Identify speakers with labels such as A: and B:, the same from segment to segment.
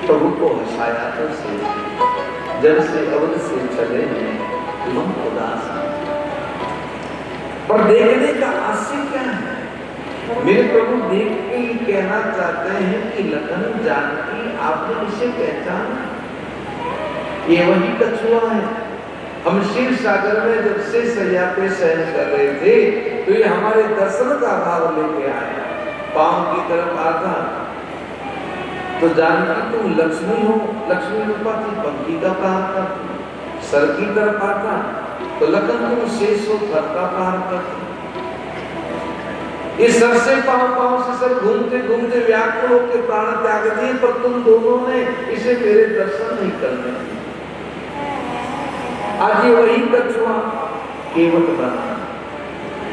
A: प्रभु को हंसाया तो से जब से अवध से चले हैं तुम उदास, पर देखने का आशय क्या है? मेरे प्रभु देख के ही कहना चाहते हैं कि लखन जानकी आपने इसे पहचाना, ये वही कछुआ है। हम क्षीर सागर में जब से सैया पे शयन कर रहे थे तो ये हमारे दर्शन का भाव लेके आया, पांव की तरफ आता तो जानकी तुम लक्ष्मी हो, लक्ष्मी रूपा थी, पंखी का पार करती, सर की तरफ आता तो लखन तुम शेष हो, घर का पार करती। इस सर से पांव से सर घूमते घूमते व्याकुल होकर प्राण त्याग दिए, पर तुम दोनों ने इसे मेरे दर्शन नहीं करने दिए। आज ये वही कछुआ केवट बना,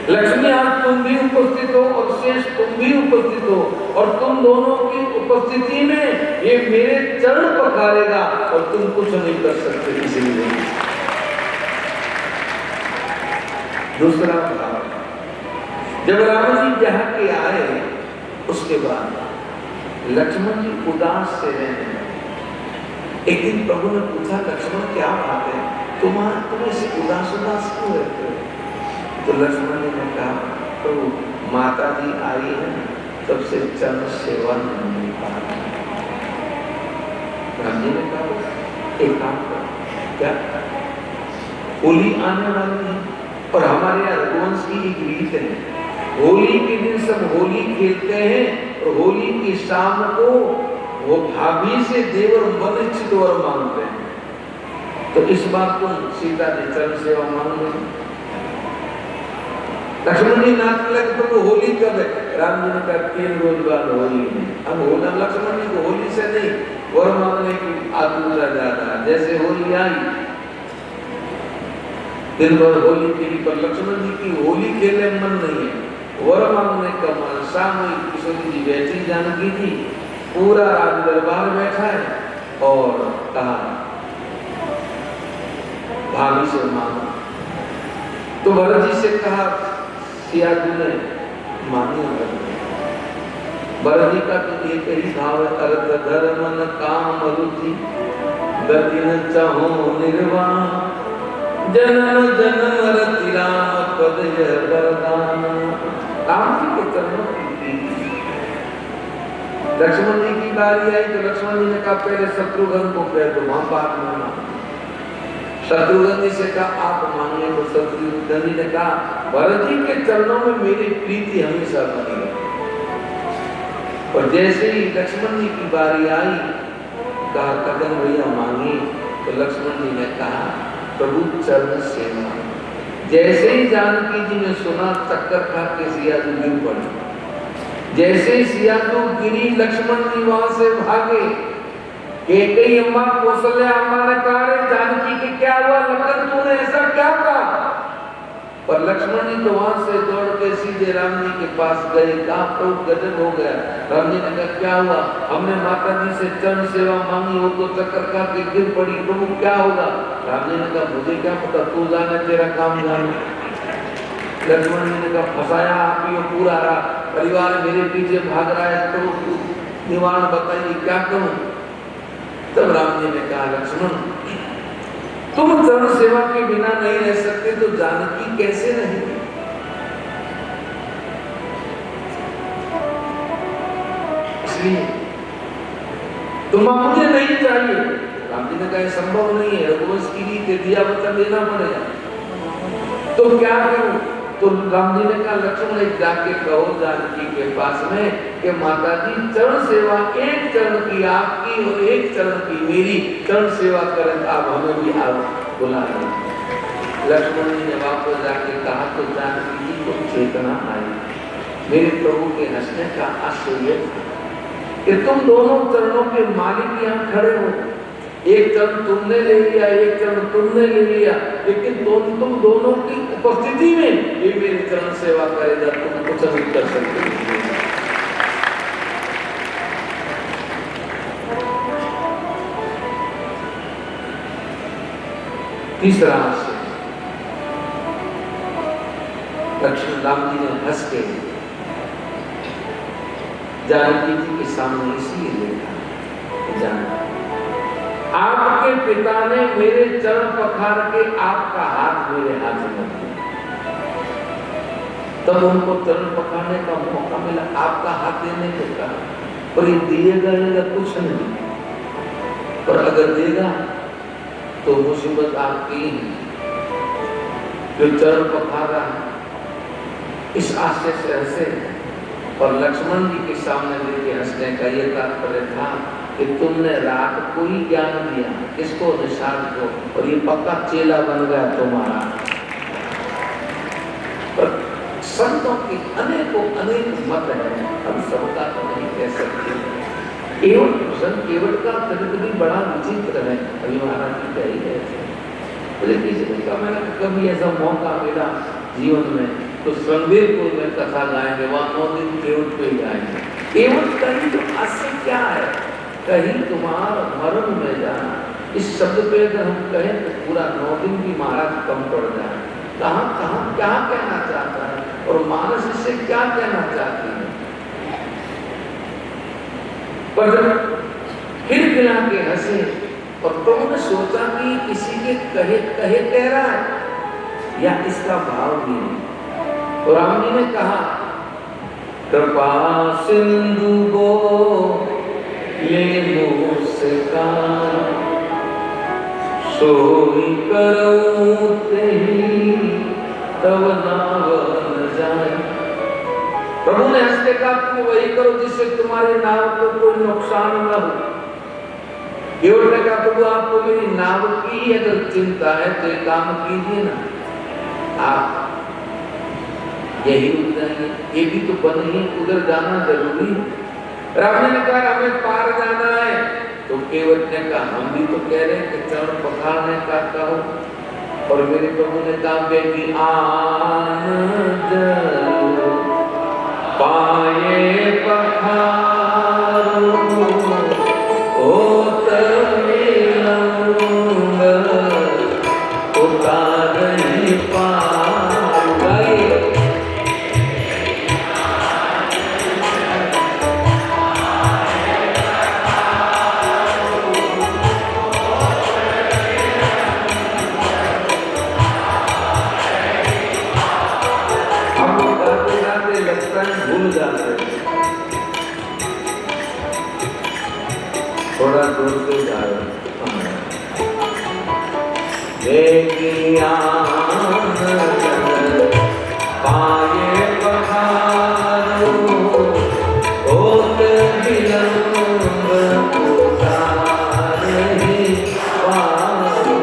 A: लक्ष्मी आज तुम भी उपस्थित हो और शेष तुम भी उपस्थित हो, और तुम दोनों की उपस्थिति में ये मेरे चरण पखारेगा और तुम कुछ नहीं कर सकते इसलिए। दूसरा भाव, जब राम जी यहाँ के आए उसके बाद लक्ष्मण जी उदास से रहने। एक दिन प्रभु ने पूछा, लक्ष्मण क्या बात है, तुम ऐसे उदास क्यों रहते हो? तो लक्ष्मण जी ने कहा, प्रभु माता जी आई है, तब से चरण सेवा नहीं पा रहा। राम जी ने कहा, एक काम करो, क्या होली आने वाली है और हमारे यहाँ रघुवंश की एक रीत है, होली के दिन सब होली खेलते हैं और होली की शाम को वो भाभी से देवर मन इच्छित वर मांगते हैं, तो इस बार तुम सीता जी चरण सेवा मांग लो। लक्ष्मण जी नाचने लगे, तो वो होली कब है? राम जी ने कहा 3 रोज बाद होली है। अब होना लक्ष्मण जी को होली से नहीं वर मांगने की आतुरता ज्यादा है। जैसे होली आई दिन भर होली खेली, पर लक्ष्मण जी की होली खेलने मन नहीं है, वर मांगने का मन। शाम हुई, किशोरी जी बैठी, जानकी जी पूरा राज दरबार बैठा है और कहा भाभी से मांगा। तो भरत जी से कहा, सिया जी ने मानी। भरत जी का तो एक ही भाव है, अर्थ धर्म काम रुचि गति न चाहो निर्वाण, जनम जनम रति राम पद यह वरदान। राम जी के चरणों की प्रीति। लक्ष्मण जी की बारी आई तो लक्ष्मण जी ने कहा, पहले शत्रुघ्न को कह दो, वहां बात माना। शत्रुघ्न जी से कहा, आप मांगे, तो शत्रुघ्न जी ने कहा, भरत जी के चरणों में मेरी प्रीति हमेशा बनी है। और जैसे ही लक्ष्मण जी की बारी आई, कहा कदम भैया मांगी, तो लक्ष्मण जी ने कहा, प्रभु चरण सेवा। जैसे ही जानकी जी ने सुना, चक्कर खा के सिया जी गिर पड़ी। जैसे ही सिया जी गिरी, लक्ष्मण जी वहां से भागे। कई अम्मा कौशल्या अम्मा ने कहा, जानकी के क्या हुआ, लखन तूने ऐसा क्या कहा? पर लक्ष्मण जी तो वहां से दौड़ के सीधे राम जी के पास गए। कहा, प्रभु गजब हो गया। राम जी ने कहा, क्या हुआ? हमने माता जी से चरण सेवा मांगी, हो तो चक्कर खा के गिर पड़ी, प्रभु क्या होगा? राम जी ने कहा, मुझे क्या पता, तू जाने, तेरा काम जाने। लक्ष्मण जी ने कहा, फंसाया आप ही, पूरा रहा परिवार मेरे पीछे भाग रहा है, तो निवारण बताइए क्या करूं? तब राम जी ने कहा, लक्ष्मण तुम चरण सेवा के बिना नहीं रह सकते, तो जानकी कैसे रहेगी? इसलिए तुम मुझे नहीं चाहिए। राम जी ने कहा, संभव नहीं है, रघुवंश की रीत दिया वचन देना पड़ेगा, तो क्या करूं? तो राम जी ने कहा, लक्ष्मण एक जाके कहो जानकी के पास में कि माता जी चरण सेवा, एक चरण की आपकी और एक चरण की मेरी चरण सेवा करें, आप हमें भी आप बुला रहे। लक्ष्मण जी ने वापस जाके कहा, तो जानकी जी को चेतना आई। मेरे प्रभु के हंसने का आश्चर्य कि तुम दोनों चरणों के मालिक यहाँ खड़े हो। एक चरण तुमने ले लिया, एक चरण तुमने ले लिया, लेकिन तुम दोनों की उपस्थिति में ये मेरी चरण सेवा करेगा, तुम कुछ नहीं कर सकते। तीसरा हास्य, लक्ष्मण राम जी ने हंस के जानकी जी के सामने इसलिए देखा, जानकी आपके पिता ने मेरे चरण पखार के आपका हाथ मेरे हाथ में दिया, तब उनको चरण पखारने का मौका मिला, आपका हाथ देने को कहा, पर ये दिएगा कुछ नहीं, पर अगर देगा तो मुसीबत आपकी ही। जो चरण पखारा इस आशय से हंसे, और लक्ष्मण जी के सामने लेके हंसने का ये तात्पर्य था कि तुमने रात को ही ज्ञान दिया, इसको निषाद को, और ये पक्का चेला बन गया तुम्हारा। पर संतों की अनेकों अनेक मत है, हम सबका तो नहीं कह सकते। केवट प्रसन्न, केवट का चरित्र भी बड़ा विचित्र है। अभी महाराज जी कह ही रहे थे, मुझे किसी ने कहा, मैंने कभी ऐसा मौका मिला जीवन में तो संवेदपुर में कथा गाएंगे, वहां 9 दिन केवट पे गाएंगे। केवट कहीं तो आशय क्या है, कहीं तुम्हारा मरण में जाना, इस शब्द पे अगर हम कहें तो पूरा 9 दिन भी महाराज कम पड़ जाए। कहाँ कहाँ क्या कहना चाहता है और मानस इससे क्या कहना चाहती है। पर जब खिलखिला के हंसे और प्रभु ने सोचा कि किसी के कहे कहे कह रहा है या इसका भाव भी नहीं, तो राम जी ने कहा, कृपा सिंधु गो ले मुस्का, सोई करो तेही तब नाव न जाए। प्रभु ने हंस के कहा, तुम वही करो जिससे तुम्हारी नाव को कोई नुकसान न हो। केवट ने कहा, प्रभु आपको मेरी नाव की अगर चिंता है तो एक काम कीजिए ना, आप यही रुक जाइए, ये भी तो बन ही, उधर जाना जरूरी है। राम ने कहा, हमें पार जाना है, तो केवट ने कहा, हम भी तो कह रहे हैं कि चरण पखारने का कहो, और मेरे प्रभु ने कहा, बेटी आन जलो पाए पखारो ओत मिलंग उतारहि पाई। भूल जाते थोड़ा दूर से जा पाए पखारो ओत विलंब उतारहि पारो।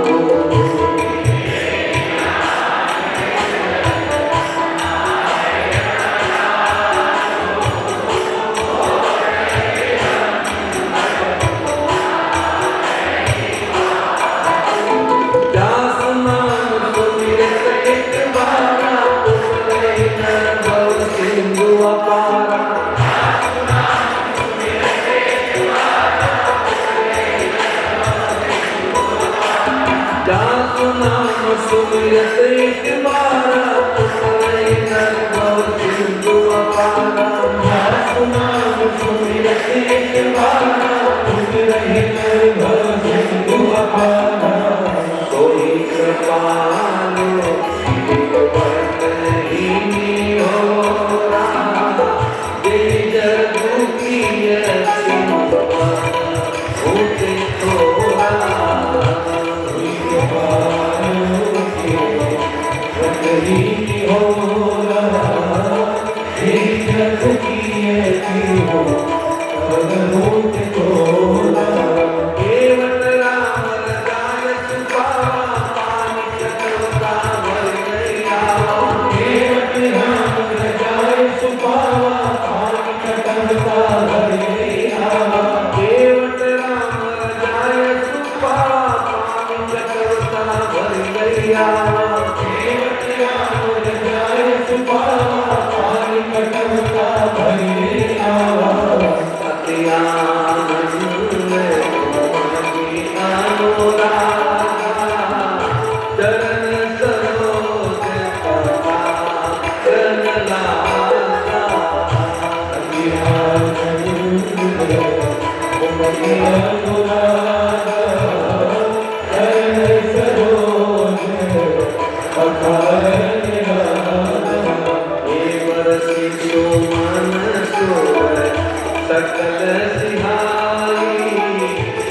A: केवट राम रजाय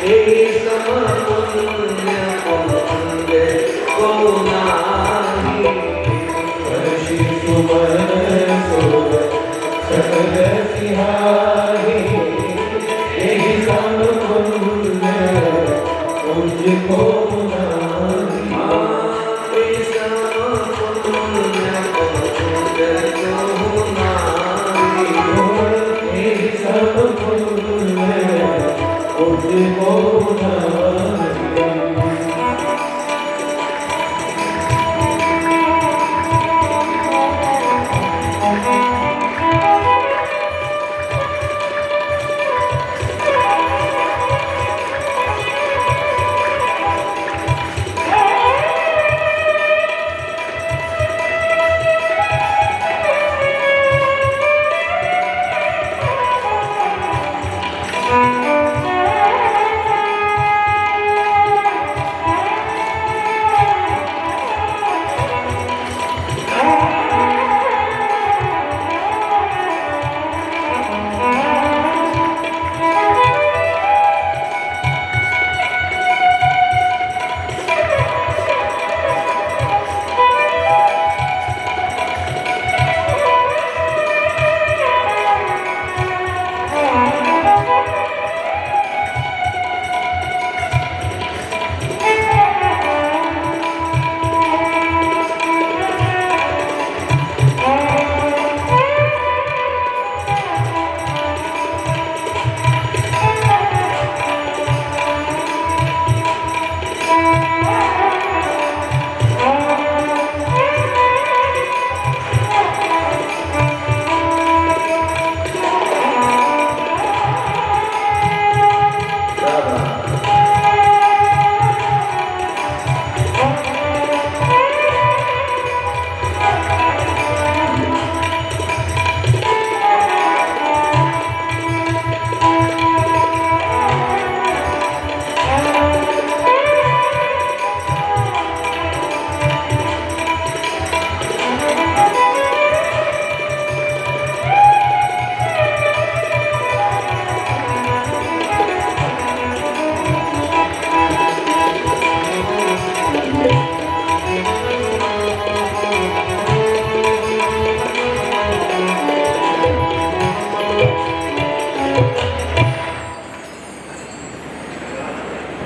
A: हे समपुण्य पुण्य को नाही
B: वर्षि सुमन सुर सकल सिहारी यही समपुण्य पुण्य को नाही
A: हे समपुण्य पुण्य को नाही
B: यही समपुण्य पुण्य को नाही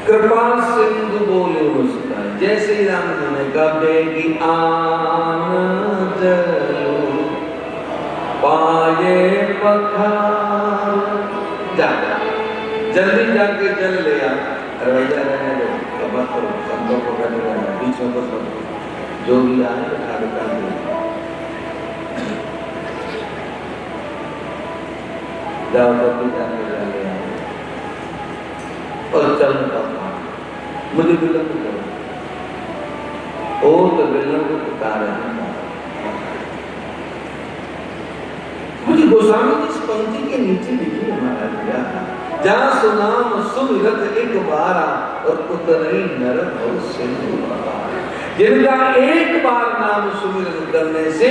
A: कृपा सिंधु बोले मुस्कान। जैसे ही राम जी ने कहा बेगी आन जलो पाए पखार, जा जल्दी जाके जल ले आ। रवैया रहने दो, कबा करो, संतों को करने वाला बीचों को सब जो भी आए उठा कर दे। जाओ जल्दी जाके जल ले आओ और चल का मुझे विलंब करो। ओ तो विलंब पुकारे मुझे गोस्वामी जी इस पंक्ति के नीचे लिखी महाराज दिया, जहाँ सुनाम सुमिरत एक बारा और उतरे नर भव सिंधु पार। जिनका एक बार नाम सुमिरन करने से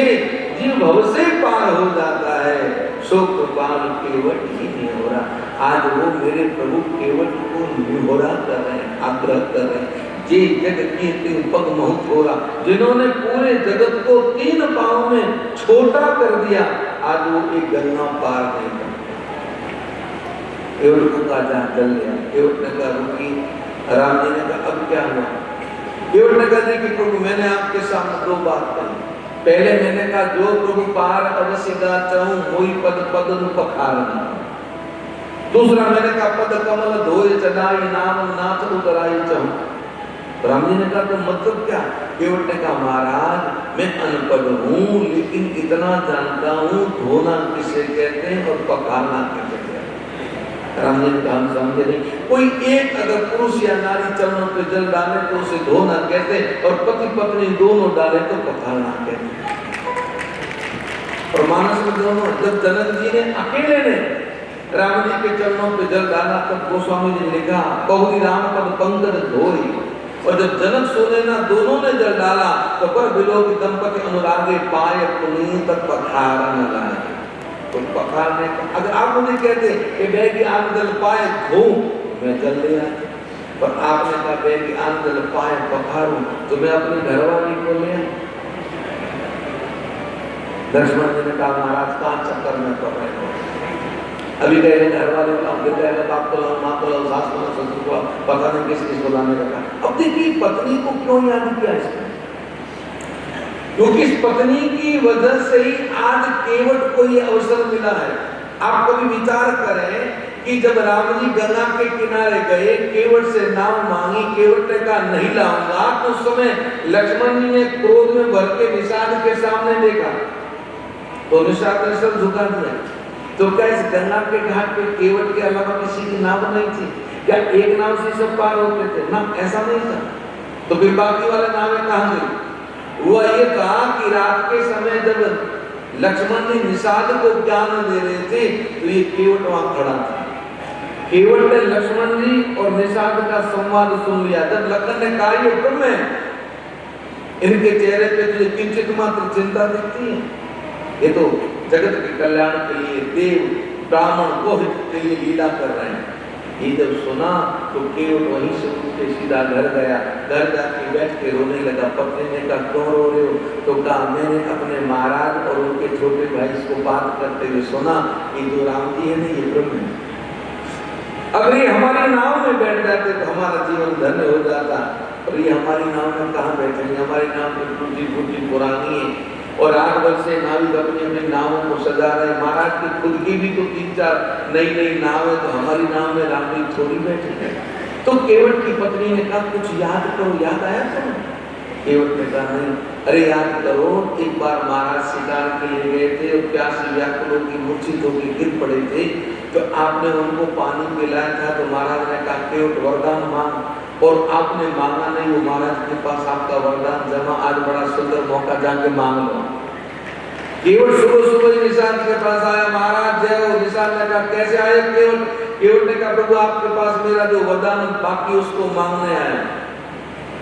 A: जीव भव से पार हो जाता है, सो कृपाल केवट ही नहीं हो रहा। आज वो मेरे प्रभु केवट को निहोरा कर रहे हैं, आग्रह कर रहे हैं। जे जग की तीन पग बहुत छोड़ा, जिन्होंने पूरे जगत को 3 पांव में छोटा कर दिया, आज वो एक गंगा पार नहीं कर। केवट को कहा जा चल गया। केवट ने कहा रुकी। राम जी ने कहा अब क्या हुआ? केवट ने कहा कि प्रभु मैंने आपके सामने 2 बात कही। पहले मैंने कहा जो प्रभु पार अवश्य गा चाहूं मोई पद पद पखारना। दूसरा मैंने कहा पद कमल धोए चढ़ाई नाम नाथ उतराई चाहूं। राम जी ने कहा तो मतलब क्या? केवट ने कहा महाराज मैं अनपढ़ हूं, लेकिन इतना जानता हूं धोना किसे कहते हैं और पखारना किसे कहते हैं। राम जी ने कहा हम समझे नहीं। कोई एक अगर पुरुष या नारी चरणों पे जल डाले तो उसे धोना कहते हैं, और पति पत्नी दोनों डाले तो पखारना कहते हैं। और मानस में दोनों, जब जनक जी ने अकेले ने राम जी के चरणों पे जल डाला तब गोस्वामी जी ने लिखा बहुरी राम पद पंकज धोई। और जब जनक सुने ना दोनों ने जल डाला तो पर बिलो की दंपति अनुरागे पाए पुनीत पखारन लाए। तो पखारने अगर आप मुझे कहते कि मैं कि आप जल पाए धो, मैं जल ले आया। पर आपने कहा बेटी आंदल पाए पखारूं तो मैं अपनी घरवाली को ले आऊं। लक्ष्मण जी ने कहा महाराज कहाँ चक्कर में पड़ रहे हो, अभी कह रहे घर वाले को फिर कहेगा बाप को लाओ, माँ को लाओ, सास को लाओ, ससुर को लाओ, पता नहीं किस किस को लाने का। अब देखिए पत्नी को क्यों याद किया इसने, क्योंकि इस पत्नी की वजह से ही आज केवट को ये अवसर मिला है। आप कभी विचार करें कि जब राम जी गंगा के किनारे गए, केवट से नाव मांगी, केवट ने कहा नहीं लाऊंगा, तो उस समय लक्ष्मण जी ने क्रोध में भर के निषाद के सामने देखा तो निषाद ने सब झुका दिया। तो क्या इस गंगा के घाट पे केवट के अलावा किसी की नाव नहीं थी क्या? एक नाव से सब पार होते थे ना? ऐसा नहीं था। तो फिर बाकी वाले नावें कहां गई? हुआ ये था कि रात के समय जब लक्ष्मण जी निषाद को ज्ञान दे रहे थे तो ये केवट वहां खड़ा था। केवट ने लक्ष्मण जी और निषाद का संवाद सुन लिया। जब लखन ने कहा ये ब्रह्म है, इनके चेहरे पे तुझे किंचित मात्र चिंता दिखती है, ये तो जगत के कल्याण के लिए देव ब्राह्मण को हित के लिए लीला कर रहे हैं। ये जब सुना तो केवट वहीं से उठ के सीधा घर गया। घर जाके बैठ के रोने लगा। पत्नी ने कहा क्यों रो रहे हो? तो कहा मैंने अपने महाराज और उनके छोटे भाई को बात करते हुए सुना कि जो राम जी है ना ये ब्रह्म है, अगर ये हमारी नाव में बैठ जाते तो हमारा जीवन धन्य हो जाता, और ये हमारी नाव में कहाँ बैठेंगे? हमारी नाव में टूटी फूटी पुरानी है और 8 वर्ष से नाविक अपनी अपनी नावों को सजा रहे। महाराज की खुद की भी तो 3-4 नई नाव है, तो हमारी नाव में राम जी थोड़ी बैठे हैं। तो केवट की पत्नी ने कहा कुछ याद करो, याद आया तुम्हें? केवट ने कहा नहीं। अरे याद करो, एक बार महाराज शिकार के लिए गए थे और प्यासी व्याकुलों की मूर्छित होकर गिर पड़े थे, तो आपने उनको पानी पिलाया था। तो महाराज ने कहा केवट वरदान मांग, और आपने मांगा नहीं। वो महाराज के पास आपका वरदान जमा, आज बड़ा सुंदर मौका, जाके मांग लो। केवट सुबह सुबह निषाद के पास आया, महाराज जय हो। निषाद ने कहा कैसे आए केवट? केवट ने कहा प्रभु आपके पास मेरा जो वरदान बाकी उसको मांगने आया।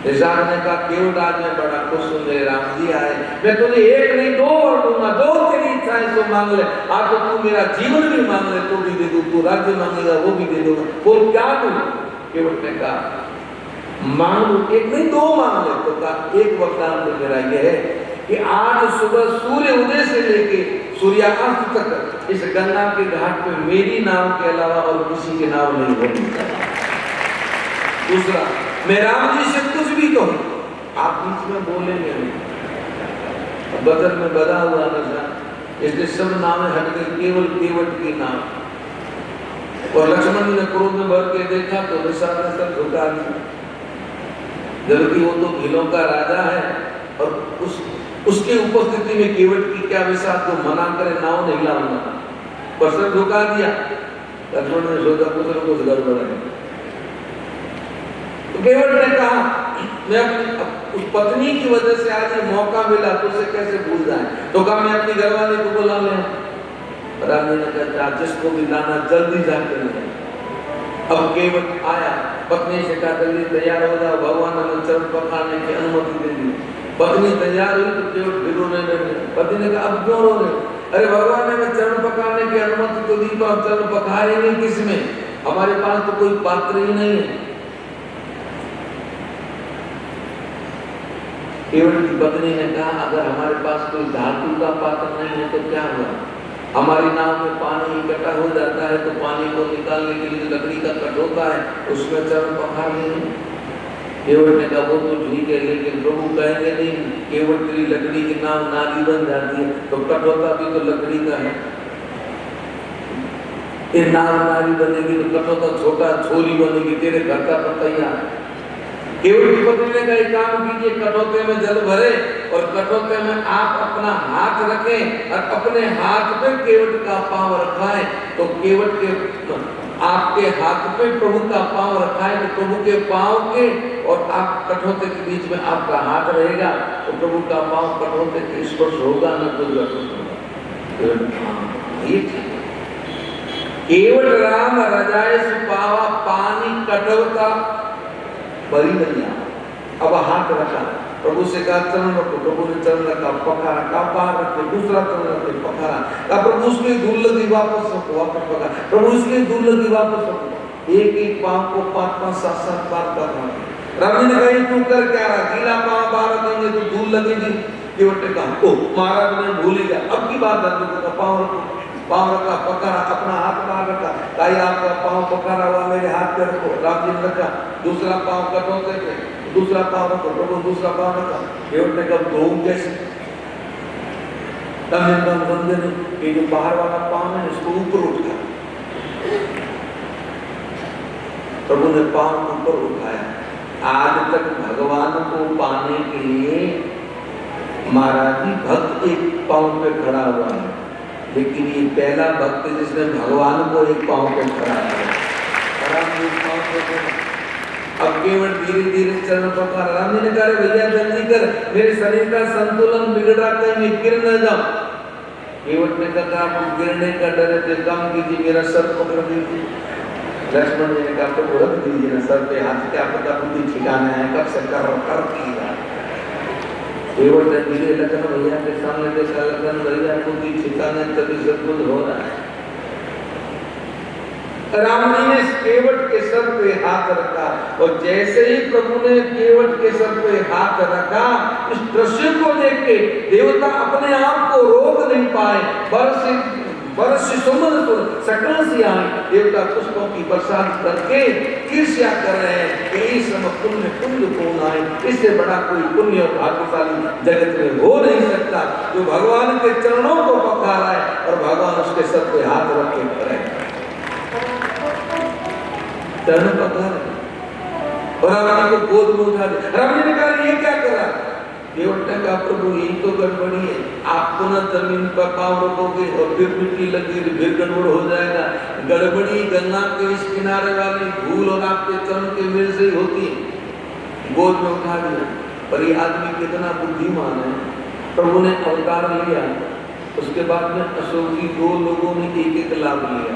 A: निषाद ने कहा केवट आज मैं बड़ा खुश हूँ, मेरे राम जी आए, मैं तुझे 1 नहीं 2 वर दूंगा, 2 तेरी इच्छाएं सो मांग ले। आज तो तू मेरा जीवन भी मांग ले तो भी दे दूं, तू राज्य मांगेगा वो भी दे दूंगा, बोल क्या दूं? केवट ने कहा मांग 1 नहीं 2 मांग ले। तो कहा एक वरदान तो मेरा ये है कि आज सुबह सूर्य उदय से लेके सूर्यास्त तक इस गंगा के घाट पे मेरी नाव के अलावा और किसी की नाव नहीं होगी। दूसरा, मैं राम जी से कुछ भी कहूं आप बीच में बोलेंगे नहीं। बदल में बदा हुआ नशा, इसलिए सब नावें हट गई, केवल केवट की नाव। और लक्ष्मण ने क्रोध में भर के देखा तो निषाद ने सब झुका दिया, जबकि वो तो भीलों का राजा है और उसकी उपस्थिति में केवट की क्या विषाद को मना करे, नाव नहीं लाऊंगा, पर सब झुका दिया। लक्ष्मण ने सोचा कुछ न कुछ गड़बड़ है। तो केवट ने कहा मैं अपनी उस पत्नी की वजह से आज ये मौका मिला तो उसे कैसे भूल जाए। तो कहा मैं अपनी घरवाली को बुला ले। रानी ने कहा जिसको भी लाना जल्दी जाके ले। अब केवट आया, पत्नी से कहा जल्दी तैयार हो जाओ, भगवान ने चरण पखारने की अनुमति दे दी। पत्नी तैयार हुई तो केवट फिर रोने लगे। पति ने कहा अब क्यों रो रहे? अरे भगवान ने चरण पखारने की अनुमति तो दी, तो अब चरण पखारेंगे किसमें? हमारे पास तो कोई पात्र ही नहीं है। केवट की पत्नी ने कहा अगर हमारे पास कोई धातु का पात्र नहीं है तो क्या हुआ? हमारी नाव में पानी इकट्ठा हो जाता है तो पानी को निकालने के लिए लकड़ी का कट होता है, उसमें चरण पखार लेंगे। केवट ने कहा वो तो ठीक है, लेकिन प्रभु कहेंगे नहीं केवट तेरी लकड़ी की नाव नाली बन जाती है, तो कट होता भी तो लकड़ी का है, ये नाव नाली बनेगी तो कट होता छोटा छोरी बनेगी, तेरे घर का पतैया। केवट की पत्नी ने कहा एक काम कीजिए, कटोते में जल भरे और कटोते में आप अपना हाथ रखें और अपने हाथ पे केवट का पांव रखाएं, तो केवट के आपके हाथ पे प्रभु का पांव रखाएं तो प्रभु के पांव के और आप कटोते के बीच में आपका हाथ रहेगा, तो प्रभु का पांव कटोते के स्पर्श होगा न कुछ गड़बड़। केवट राम रजाए सुपावा पानी कटोता बड़ी नहीं आ। अब हाथ रखा, प्रभु से कहा चरण रखो, प्रभु ने चरण रखा, पखारा, का पार रखे, दूसरा चरण रखे, पखारा, प्रभु उसकी धूल लगी वापस रखो, वापस पखारा, प्रभु उसकी धूल लगी वापस रखो, एक एक पांव को 5-5, 7-7 बार करना। राम जी ने कहा तू कर क्या रहा, गीला पांव बार रखेंगे तो धूल लगेगी। केवट ने कहा ओ महाराज ने भूल ही गया, अब की बात है, पांव रखो। पांव रखा, पकड़ा, अपना हाथ बाहर रखा, ताई आपका पांव पकड़ा हुआ मेरे हाथ पे रखो। राम जी ने रखा, दूसरा पांव कटोते थे, दूसरा पांव रखो, प्रभु दूसरा पांव रखा। केवट ने कहा धोऊं कैसे? तब बंदे ने ये जो बाहर वाला पांव है इसको ऊपर उठा, प्रभु ने पांव ऊपर उठाया। आज तक भगवान को पाने के लिए महाराज जी भक्त एक पांव पे खड़ा हुआ है, लेकिन ये पहला भक्त जिसने भगवान को एक पांव पे खड़ा किया। अब केवल धीरे धीरे चरण पकड़। राम जी ने कहा भैया जल्दी कर, मेरे शरीर का संतुलन बिगड़ रहा, कहीं मैं गिर न जाऊं। केवट ने कहा आप गिरने का डर है तो काम कीजिए, मेरा सर पकड़ दीजिए। लक्ष्मण जी ने कहा तो रख दीजिए ना सर पे हाथ, क्या पता बुद्धि ठिकाना है, कब से कर कीजिए। केवट ने धीरे लखन भैया के सामने देखा, लखन भैया बुद्धि ठिकाने तभी सब कुछ हो रहा है। राम जी ने केवट के सर पे हाथ रखा और जैसे ही प्रभु ने केवट के सर पे हाथ रखा, इस दृश्य को देख के देवता अपने आप को रोक नहीं पाए। बरस सुमन सकल सी आए, देवता पुष्पों की बरसात करके ईर्ष्या कर रहे हैं कि इस समय पुण्य कौन आए, इससे बड़ा कोई पुण्य और भाग्यशाली जगत में हो नहीं सकता जो भगवान के चरणों को पखारा है और भगवान उसके सर पे हाथ रख के करे चरण पखार और राम को गोद में उठा दे। राम जी ने कहा ये क्या करा? केवट ने कहा प्रभु यही तो गड़बड़ी है, आप पुनः जमीन पर पांव रखोगे और फिर मिट्टी लगी फिर गड़बड़ हो जाएगा। गड़बड़ी गंगा के इस किनारे वाली धूल और आपके चरण के मेल से ही होती है। गोद में उठा दिया। पर ये आदमी कितना बुद्धिमान है, प्रभु ने अवतार लिया, उसके बाद में अशोक जी 2 लोगों ने एक लाभ लिया।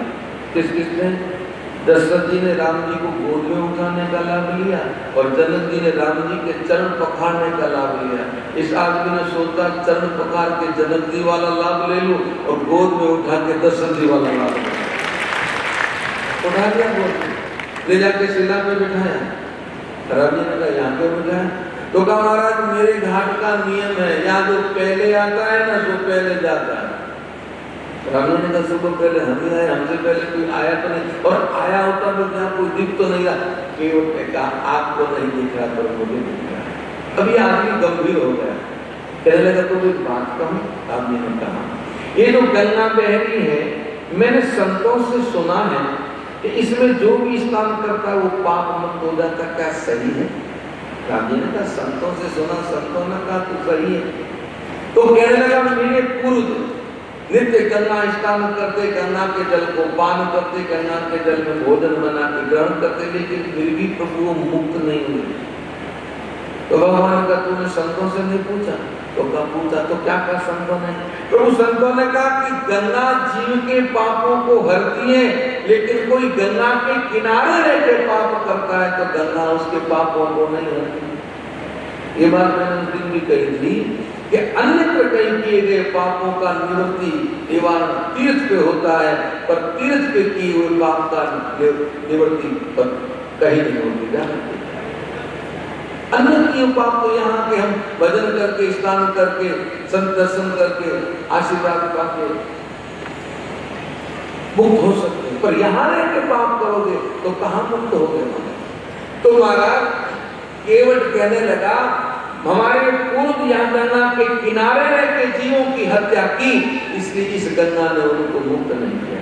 A: किसने? दशरथ जी ने राम जी को गोद में उठाने का लाभ लिया और जनक जी ने राम जी के चरण पखारने का लाभ लिया। इस आदमी ने सोचा चरण पखार के जनक जी वाला लाभ ले लो और गोद में उठा के दशरथ जी वाला लाभ ले उठा दिया, गोद में ले जाके शिला में बिठाया। राम जी ने कहा यहाँ पे बिठाया तो कहा महाराज मेरे घाट का नियम है, यहाँ जो पहले आता है ना जो पहले जाता है। राम जी ने कहा सुबह पहले हम ही आए, हमसे पहले कोई आया तो नहीं, और आया होता तो क्या कोई दिख तो नहीं रहा। केवट ने कहा आपको नहीं दिख रहा पर मुझे दिख रहा। अभी आदमी गंभीर हो गया, कहने लगा तो कोई बात कहूं। राम जी ने कहा ये जो गंगा बह रही है मैंने संतों से सुना है कि इसमें जो भी स्नान करता है वो पाप मुक्त हो जाता, क्या सही है? राम जी ने कहा संतों से सुना, संतों ने कहा तो सही है। तो कहने लगा मेरे पूर्व नित्य गंगा स्नान करते, गंगा के जल को पान करते, गंगा के जल में भोजन बना के ग्रहण करते, लेकिन फिर भी प्रभु वो मुक्त नहीं हुए। तो भगवान का तूने संतों से नहीं पूछा? तो क्या पूछा? तो क्या कहा संतों ने? प्रभु संतों ने कहा कि गंगा जीव के पापों को हरती है, लेकिन कोई गंगा के किनारे रह के पाप करता है तो गंगा उसके पापों को नहीं हरती। ये बात मैंने उस दिन भी कही थी कि अन्यत्र कहीं किए गए पापों का निवृत्ति निवारण तीर्थ पे होता है, पर तीर्थ पे किए हुए पाप का निवृत्ति पर कहीं नहीं होती। अन्य किए पाप तो यहाँ के हम भजन करके, स्नान करके, संत दर्शन करके, आशीर्वाद पाके मुक्त हो सकते हैं, पर यहाँ रह के पाप करोगे तो कहाँ मुक्त हो गए? तो महाराज केवट कहने लगा हमारे पूर्व यहाँ गंगा के किनारे रह के जीवों की हत्या की, इसलिए इस गंगा ने उनको मुक्त नहीं किया।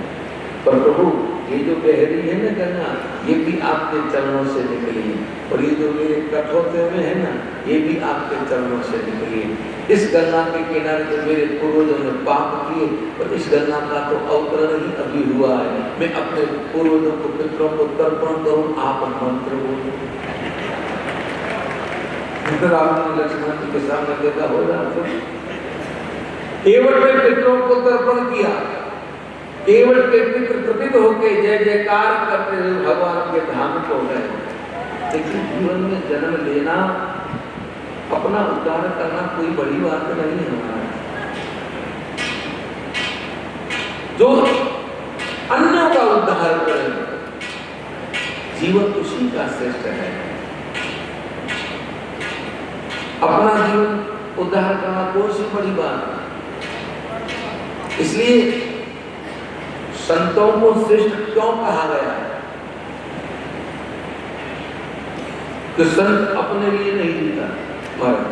A: पर प्रभु ये जो बहरी है ना गंगा, ये भी आपके चरणों से निकली है, और ये जो मेरे कठोते में है ना, ये भी आपके चरणों से निकली है। इस गंगा के किनारे जो मेरे पूर्वजों ने पाप किए, और इस गंगा का तो अवतरण ही अभी हुआ है। मैं अपने पूर्वजों को, पितरों को तर्पण करूं, आप मंत्र बोलो। लक्ष्मण जी के सामने देखा हो जाता, केवट ने पितरों को तर्पण किया। केवट के पितृ तृपित होके जय जयकार करते हुए भगवान के धाम को गए। लेकिन जीवन में जन्म लेना, अपना उद्धार करना कोई बड़ी बात नहीं है हमारा। जो अन्यों का उद्धार करे, जीवन उसी का श्रेष्ठ है। अपना जीवन उद्धार करना कौन सी बड़ी बात है। इसलिए संतों को श्रेष्ठ क्यों कहा गया है कि संत अपने लिए नहीं जीता, मगर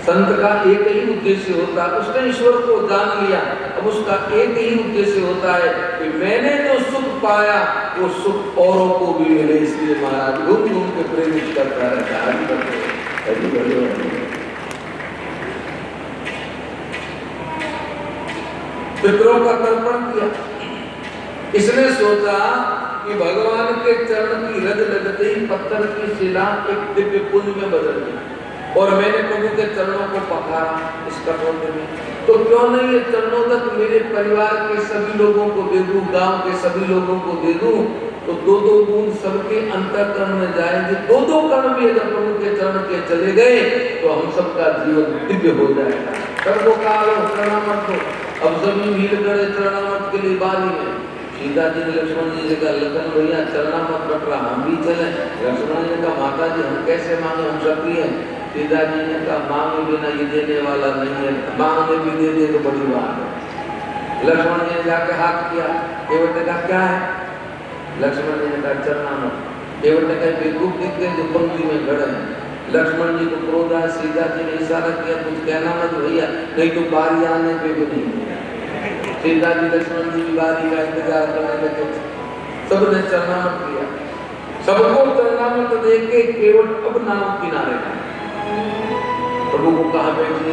A: संत का एक ही उद्देश्य होता है, उसने ईश्वर को जान लिया, अब उसका एक ही उद्देश्य होता है कि मैंने जो सुख पाया वो सुख औरों को भी मिले। इसलिए महाराज घूम घूम के प्रेरित करता रहता है। पितरों का तर्पण किया, इसने सोचा कि भगवान के चरण की रज लगते ही पत्थर की शिला एक दिव्य पुंज में बदल गई और मैंने प्रभु के चरणों को पखारा इस कठोर में, तो क्यों नहीं ये चरणों तक मेरे परिवार के सभी लोगों को दे दूं, गांव के सभी लोगों को दे दूं, तो दो दो बूंद सबके अंतःकरण में जाएंगे। दो दो कण भी अगर प्रभु के चरण के चले गए तो हम सबका जीवन दिव्य हो जाएगा। सर्वो काल चरणामृत हो। अब सभी भीड़ गए चरणामृत के लिए बारी में। सीता जी ने लक्ष्मण जी से कहा, लखन भैया चरणामृत बट रहा, हम भी चले। लक्ष्मण जी ने कहा, माता जी हम कैसे मांगे, हम क्षत्रिय हैं। सीता जी ने कहा, मांगे बिना ये देने वाला नहीं है, मांगने भी दे दे तो बड़ी बात है। लक्ष्मण जी ने जाके हाथ किया। केवट ने कहा क्या है? लक्ष्मण जी ने कहा चरणामृत। केवट ने कहा बेवकूफ दिख गए जो पंक्ति में खड़े हैं। लक्ष्मण जी को क्रोध आया, सीता जी ने इशारा किया कुछ कहना मत भैया, नहीं तो बारी आने पे भी नहीं। सीता जी लक्ष्मण जी की बारी का इंतजार करने लगे। सबने चरणामृत किया, सबको चरणामृत देख के केवट अब नाव किनारे गए। प्रभु को कहा बैठे,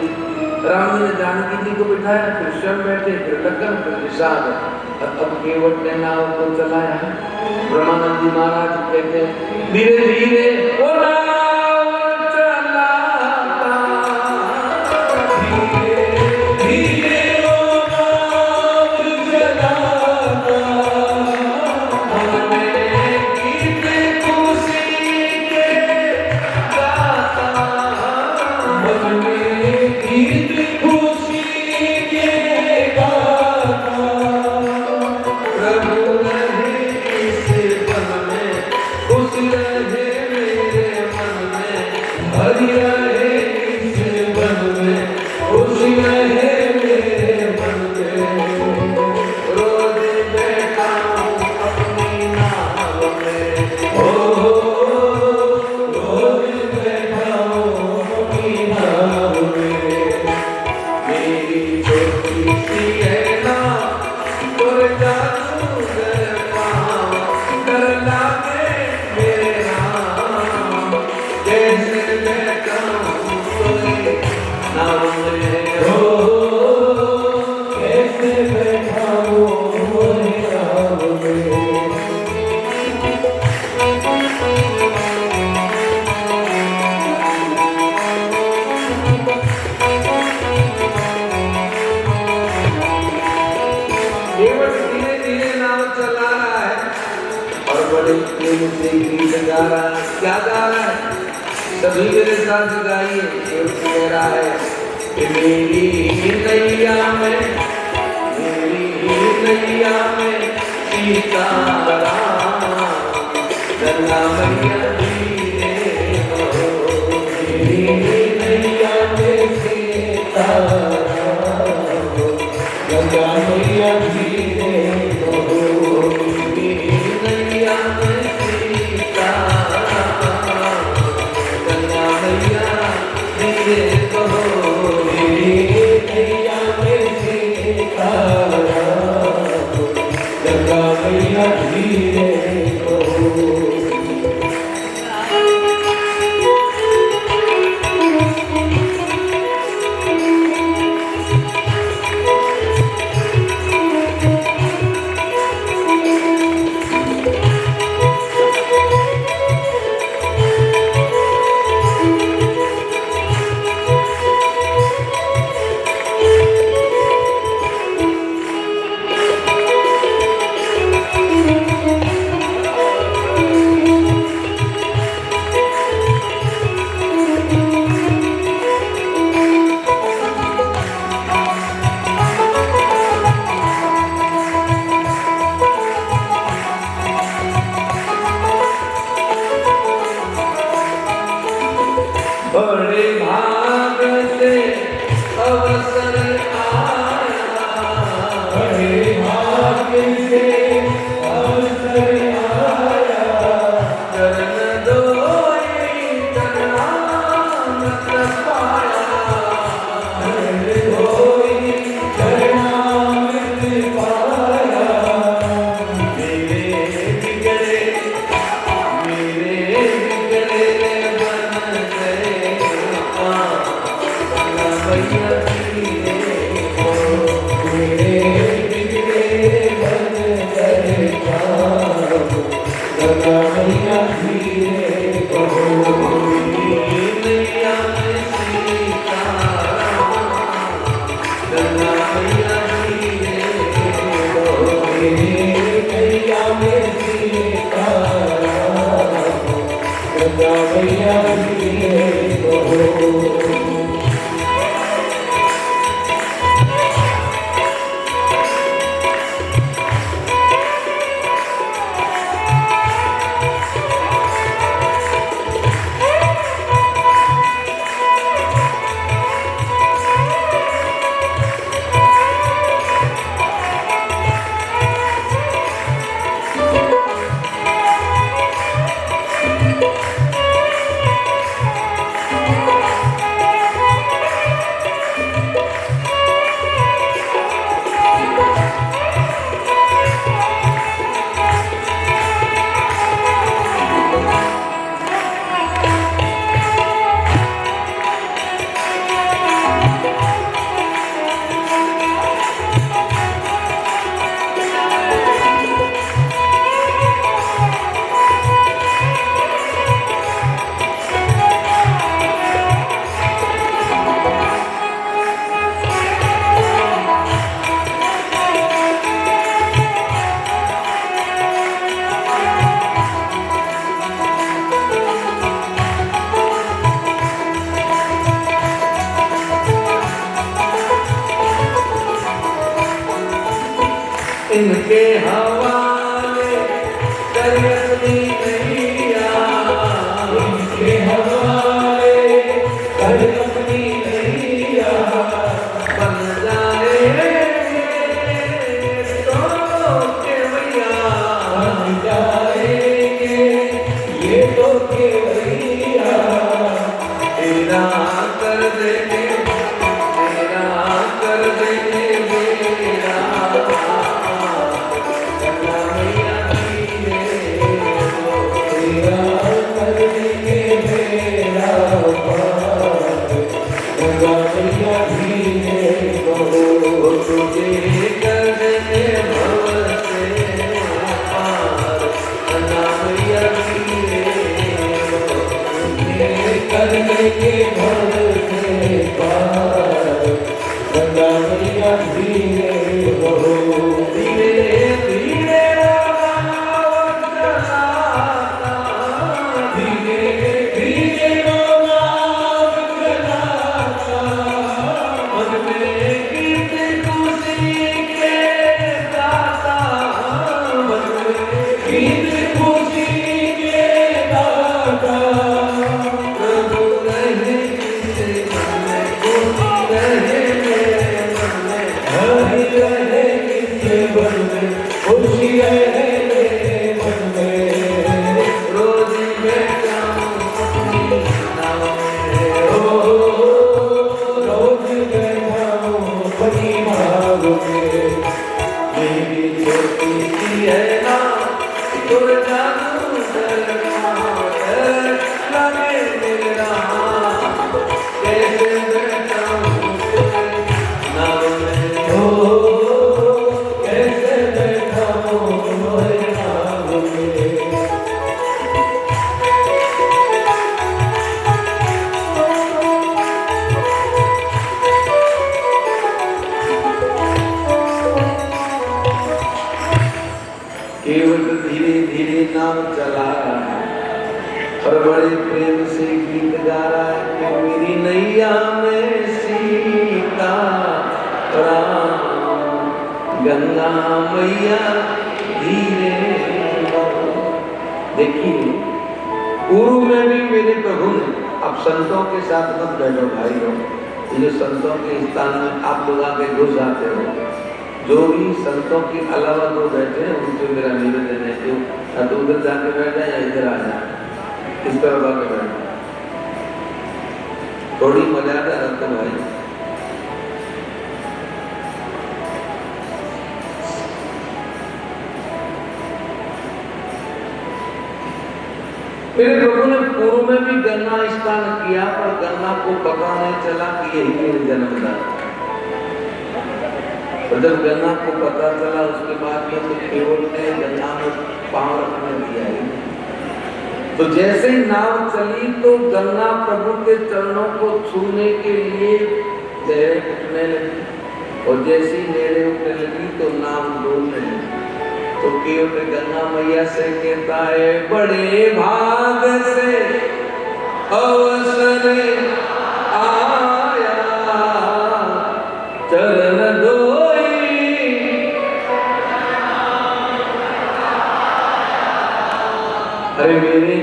A: राम जी ने जानकी जी को बिठाया, फिर स्वयं बैठे, फिर लखन, फिर निषाद, अब केवट ने नाव को चलाया। ब्रह्मानंद जी महाराज कहते हैं धीरे धीरे वो नाव चलाता, धीरे धीरे वो नाव चलाता, मन में गीत खुशी के गाता, मन में गीत खुशी के गाता, प्रभु रहे इस मन में, खुश रहे मेरे मन में, हरि रहे इस मन में, खुश रहे मेरे मन में। रोज बैठा हूँ अपनी नाव में, रोज बैठा हूँ अपनी नाव में। मेरी छोटी सी है नाव, तुर जादू कर पाँव, डर लागे मेरे राम, जैसे बैठा हूँ कोई नाव में, हो कैसे बैठा हूँ कोई नाव में। केवट धीरे धीरे नाव चला रहा है और बड़े प्रेम से गीत गा रहा है। क्या गा रहा है? सभी मेरे साथ गाइए। केवट कह रहा है कि मेरी नैया में, मेरी नैया में सीताराम, गंगा मैया धीरे हो, मेरी नैया में सीताराम, गंगा मैया धीरे हो, मेरी नैया में सीताराम, गंगा मैया धीरे हो, मेरी नैया में सीताराम, गंगा मैया धीरे हो।
B: गंगा मैया धीरे बहो।
A: इनके हवाले कर अपनी नैया,
B: इनके हवाले कर अपनी नैया,
A: बन जाए तो केवैया,
B: बन जाएंगे ये तो केवैया,
A: तेरा कर देंगे, तेरा कर देंगे मेरा, गंगा मैया धीरे बहो।
B: तेरा कर देंगे मेरा पार, गंगा मैया धीरे बहो।
A: तुझे कर देंगे भव से पार, गंगा मैया धीरे बहो।
B: कर देंगे भव से पार, गंगा मैया धीरे बहो।
A: धीरे धीरे नाव चलाता,
B: धीरे धीरे नाव चलाता,
A: मन में गीत खुशी के गाता, मन में
B: गीत खुशी के गाता,
A: प्रभु रहे किसे मन में, खुशी रहे मेरे मन में,
B: हरि रहे किसके मन में, खुशी रहे मेरे मन में।
A: रोज बैठा हूँ अपनी नाव में,
B: ओ रोज बैठा हूँ अपनी नाव में,
A: मेरी छोटी सी है ना तो जादू लगे मेरा, कैसे बैठा हूँ नाव में,
B: ओ कैसे बैठा हूँ तुम्हारे नाव में।
A: केवल धीरे धीरे नाम चला रहा है और बड़े प्रेम से गीत गा रहा है कि मेरी नैया में सीता राम, गंगा मैया धीरे बहो। देखिए पूर्व में भी मेरे प्रभु ने, अब संतों के साथ मत बैठो भाइयों, ये जो संतों के स्थान में आप लोग आके घुस जाते हो, जो भी संतों के अलावा लोग बैठे हैं उनसे मेरा निवेदन है कि या तो उधर जाके बैठ जाए या इधर आ जाए, इस तरफ आके बैठ जाए, थोड़ी मर्यादा रखते भाई। मेरे प्रभु ने पूर्व में भी गंगा स्नान किया, पर गंगा को पता नहीं चला कि यही मेरे जन्मदाता। तो जब गंगा को पता चला उसके बाद में तो केवल ने गंगा में पांव रखने दिया ही। तो जैसे ही नाव चली तो गंगा प्रभु के चरणों को छूने के लिए लहरें उठने लगी, और जैसी लहरें उठने लगी तो नाव डूबने लगी। तो केवल गंगा मैया से कहता है, बड़े भाग से अवसर आया चरण धोई। अरे मेरे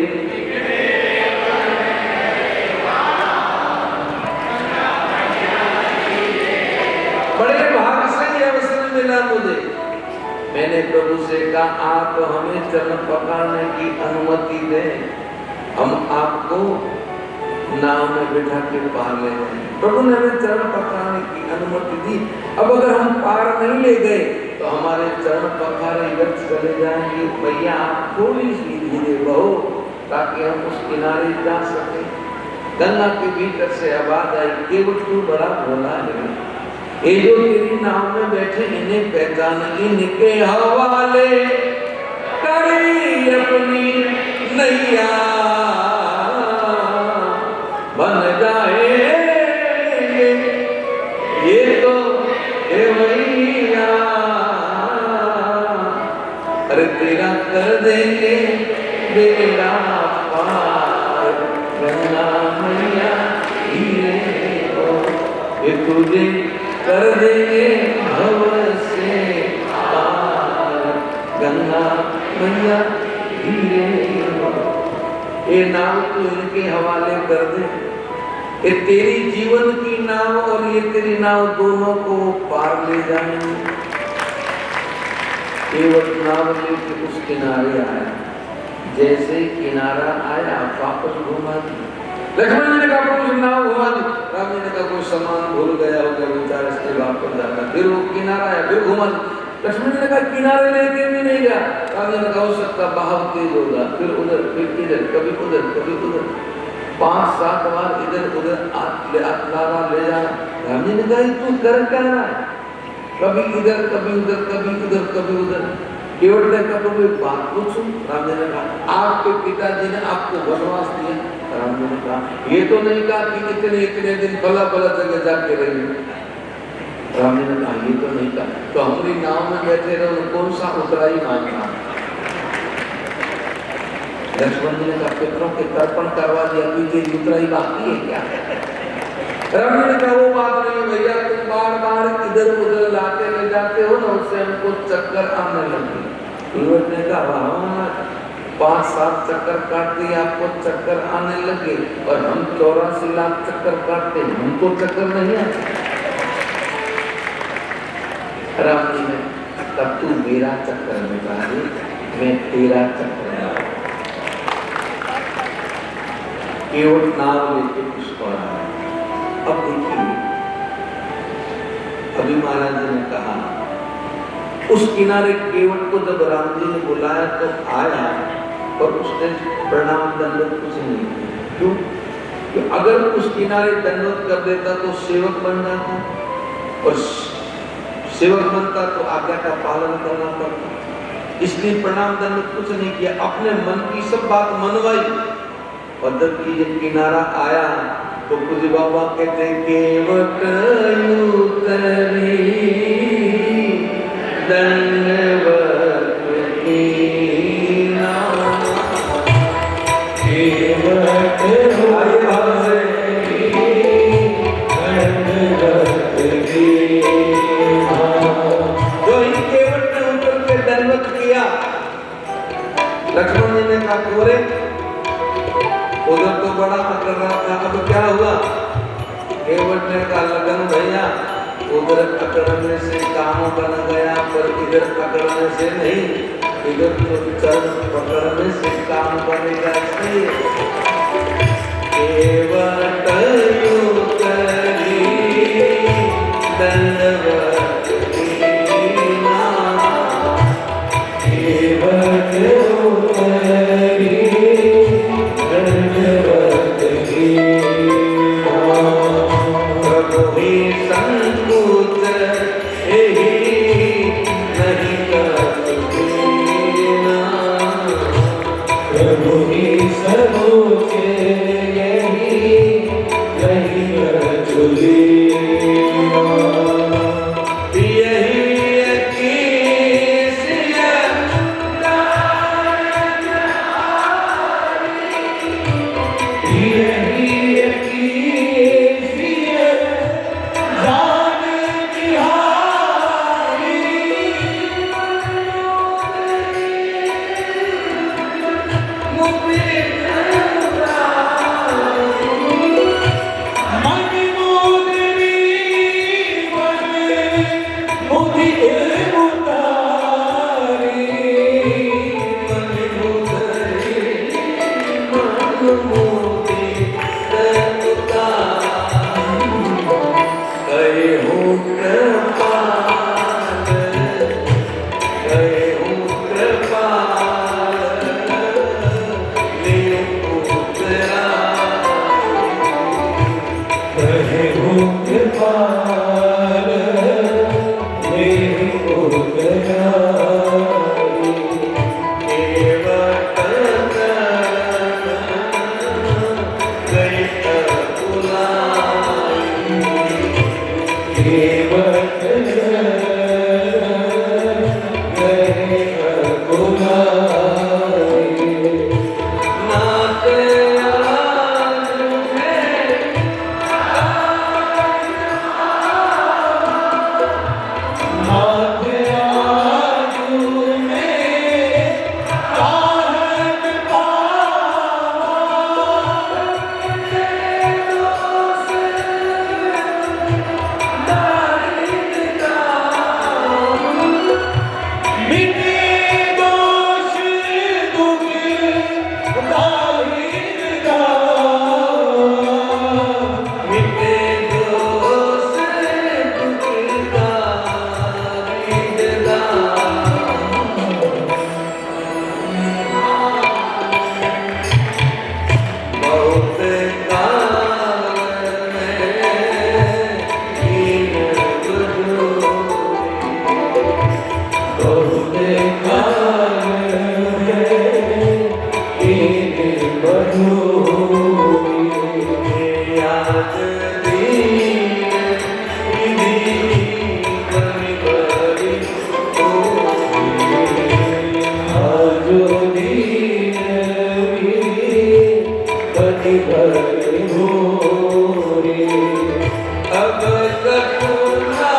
A: बड़े भाग से ये अवसर मिला मुझे। मैंने प्रभु से कहा आप हमें चरण पकड़ने की अनुमति दें, हम आपको नाव में बिठा के पार ले जाएंगे। प्रभु ने हमें चरण पकड़ने की अनुमति दी। अब अगर हम पार नहीं ले गए तो हमारे चरण पखारे व्यर्थ चले जाएंगे। भैया आप थोड़ी सी धीरे बहो ताकि हम उस किनारे जा सके। गंगा के भीतर से आवाज आई, केवट तू बड़ा भोला है, ये जो तेरी नाव में बैठे इन्हें पहचान, इनके हवाले करी अपनी नैया, बन जाएंगे ये तो भैया। अरे तेरा कर देंगे बेड़ा पार, गंगा मैया हीरे को ये तुझे कर देंगे भव से पार, गंगा मैया हीरे को। ये नाव तो इनके हवाले कर दे, ये तेरी जीवन की नाव और ये तेरी नाव दोनों को पार ले जाएंगे। केवट नाव लेके उस किनारे आया, जैसे किनारा आया वापस घुमा दी। लक्ष्मण जी ने कहा प्रभु नाव घुमा दी। राम जी ने कहा कोई सामान भूल गया होगा बेचारा, इसके वापस जाना। फिर वो किनारा आया, फिर घुमा दी। लक्ष्मण जी ने कहा किनारे लेके भी नहीं गया। राम जी ने कहा हो सकता बहाव तेज होगा, फिर उधर फिर इधर, कभी उधर कभी उधर, 5-7 बार इधर उधर ले जाना। राम जी ने कहा तू कर क्या रहा है, कभी इधर कभी उधर कभी उधर कभी उधर। केवट ने कहा प्रभु एक बात पूछूं। राम जी ने कहा आपके पिताजी ने आपको वनवास दिया। राम जी ने कहा ये तो नहीं कहा कि इतने इतने दिन भला भला जगह जाके रहिए। राम जी ने कहा ये तो नहीं कहा, तो हमारी नाव में बैठे रहो, कौन सा उतराई मानना। लक्ष्मण जी ने कहा पितरों के तर्पण करवा दिया, तुझे उतराई बाकी है क्या। राम जी ने कहा वो बात नहीं भैया, तुम बार बार इधर उधर लाते ले जाते हो ना, उससे हमको चक्कर आने लगे। केवट ने कहा 5-7 चक्कर काट दिए, आपको चक्कर आने लगे, और हम 84 लाख चक्कर काटते, हमको चक्कर नहीं आते। राम जी ने तब तू मेरा चक्कर मिटा दे, मैं तेरा चक्कर मिटा। केवट नाव लेके कुछ पर आया। अब देखिए अभी महाराज जी ने कहा उस किनारे केवट को जब राम जी ने बुलाया तो आया, और उसने प्रणाम दंडवत कुछ नहीं किया। क्यों? कि अगर उस किनारे दंडवत कर देता तो सेवक बन जाता, और सेवक बनता तो आज्ञा का पालन करना पड़ता। इसलिए प्रणाम दंडवत कुछ नहीं किया, अपने मन की सब बात मनवाई। और जब ये किनारा आया तो कुछ बाबा कहते केवट उतरी दंडवत की नाव, केवट लक्ष्मण जी ने कहा गोरे उधर तो बड़ा कर रहा था, अब क्या हुआ। केवट ने कहा लगन भैया उधर पकड़ने से काम बन गया, पर इधर पकड़ने से नहीं, इधर तो चरण पकड़ने से काम बनेगा। इसलिए केवट उतरी दंडवत की नाव, केवट उतरी दंडवत की नाव। प्रभु ही संकोच यही नहीं कर देना, प्रभु ही संकोच यही नहीं कर देना। Yeah.
B: बधूरी
A: याद दीन विधि कवि बड़ी
B: आजो दीन कति भरी भूरी
A: अब कटुना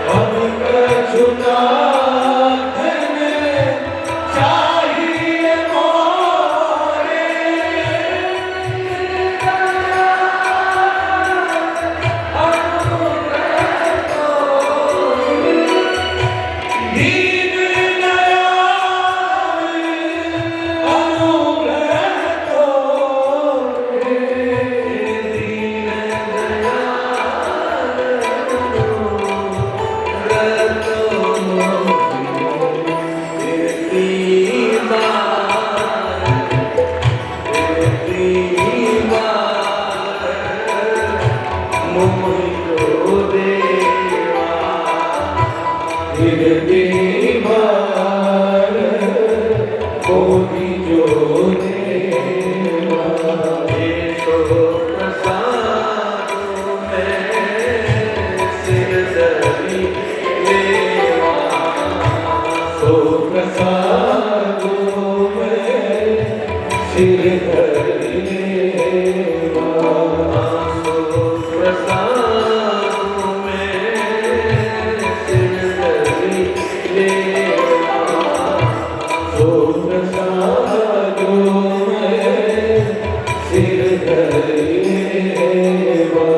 B: हम कछुना धन चाहिए मोरे दीन दयाल अनुग्रह तोरे
A: दीन
B: गिरती बार कोटि जो देवा सो प्रसादो में सिर धरि लेवा सो प्रसादो में सिर धरि लेवा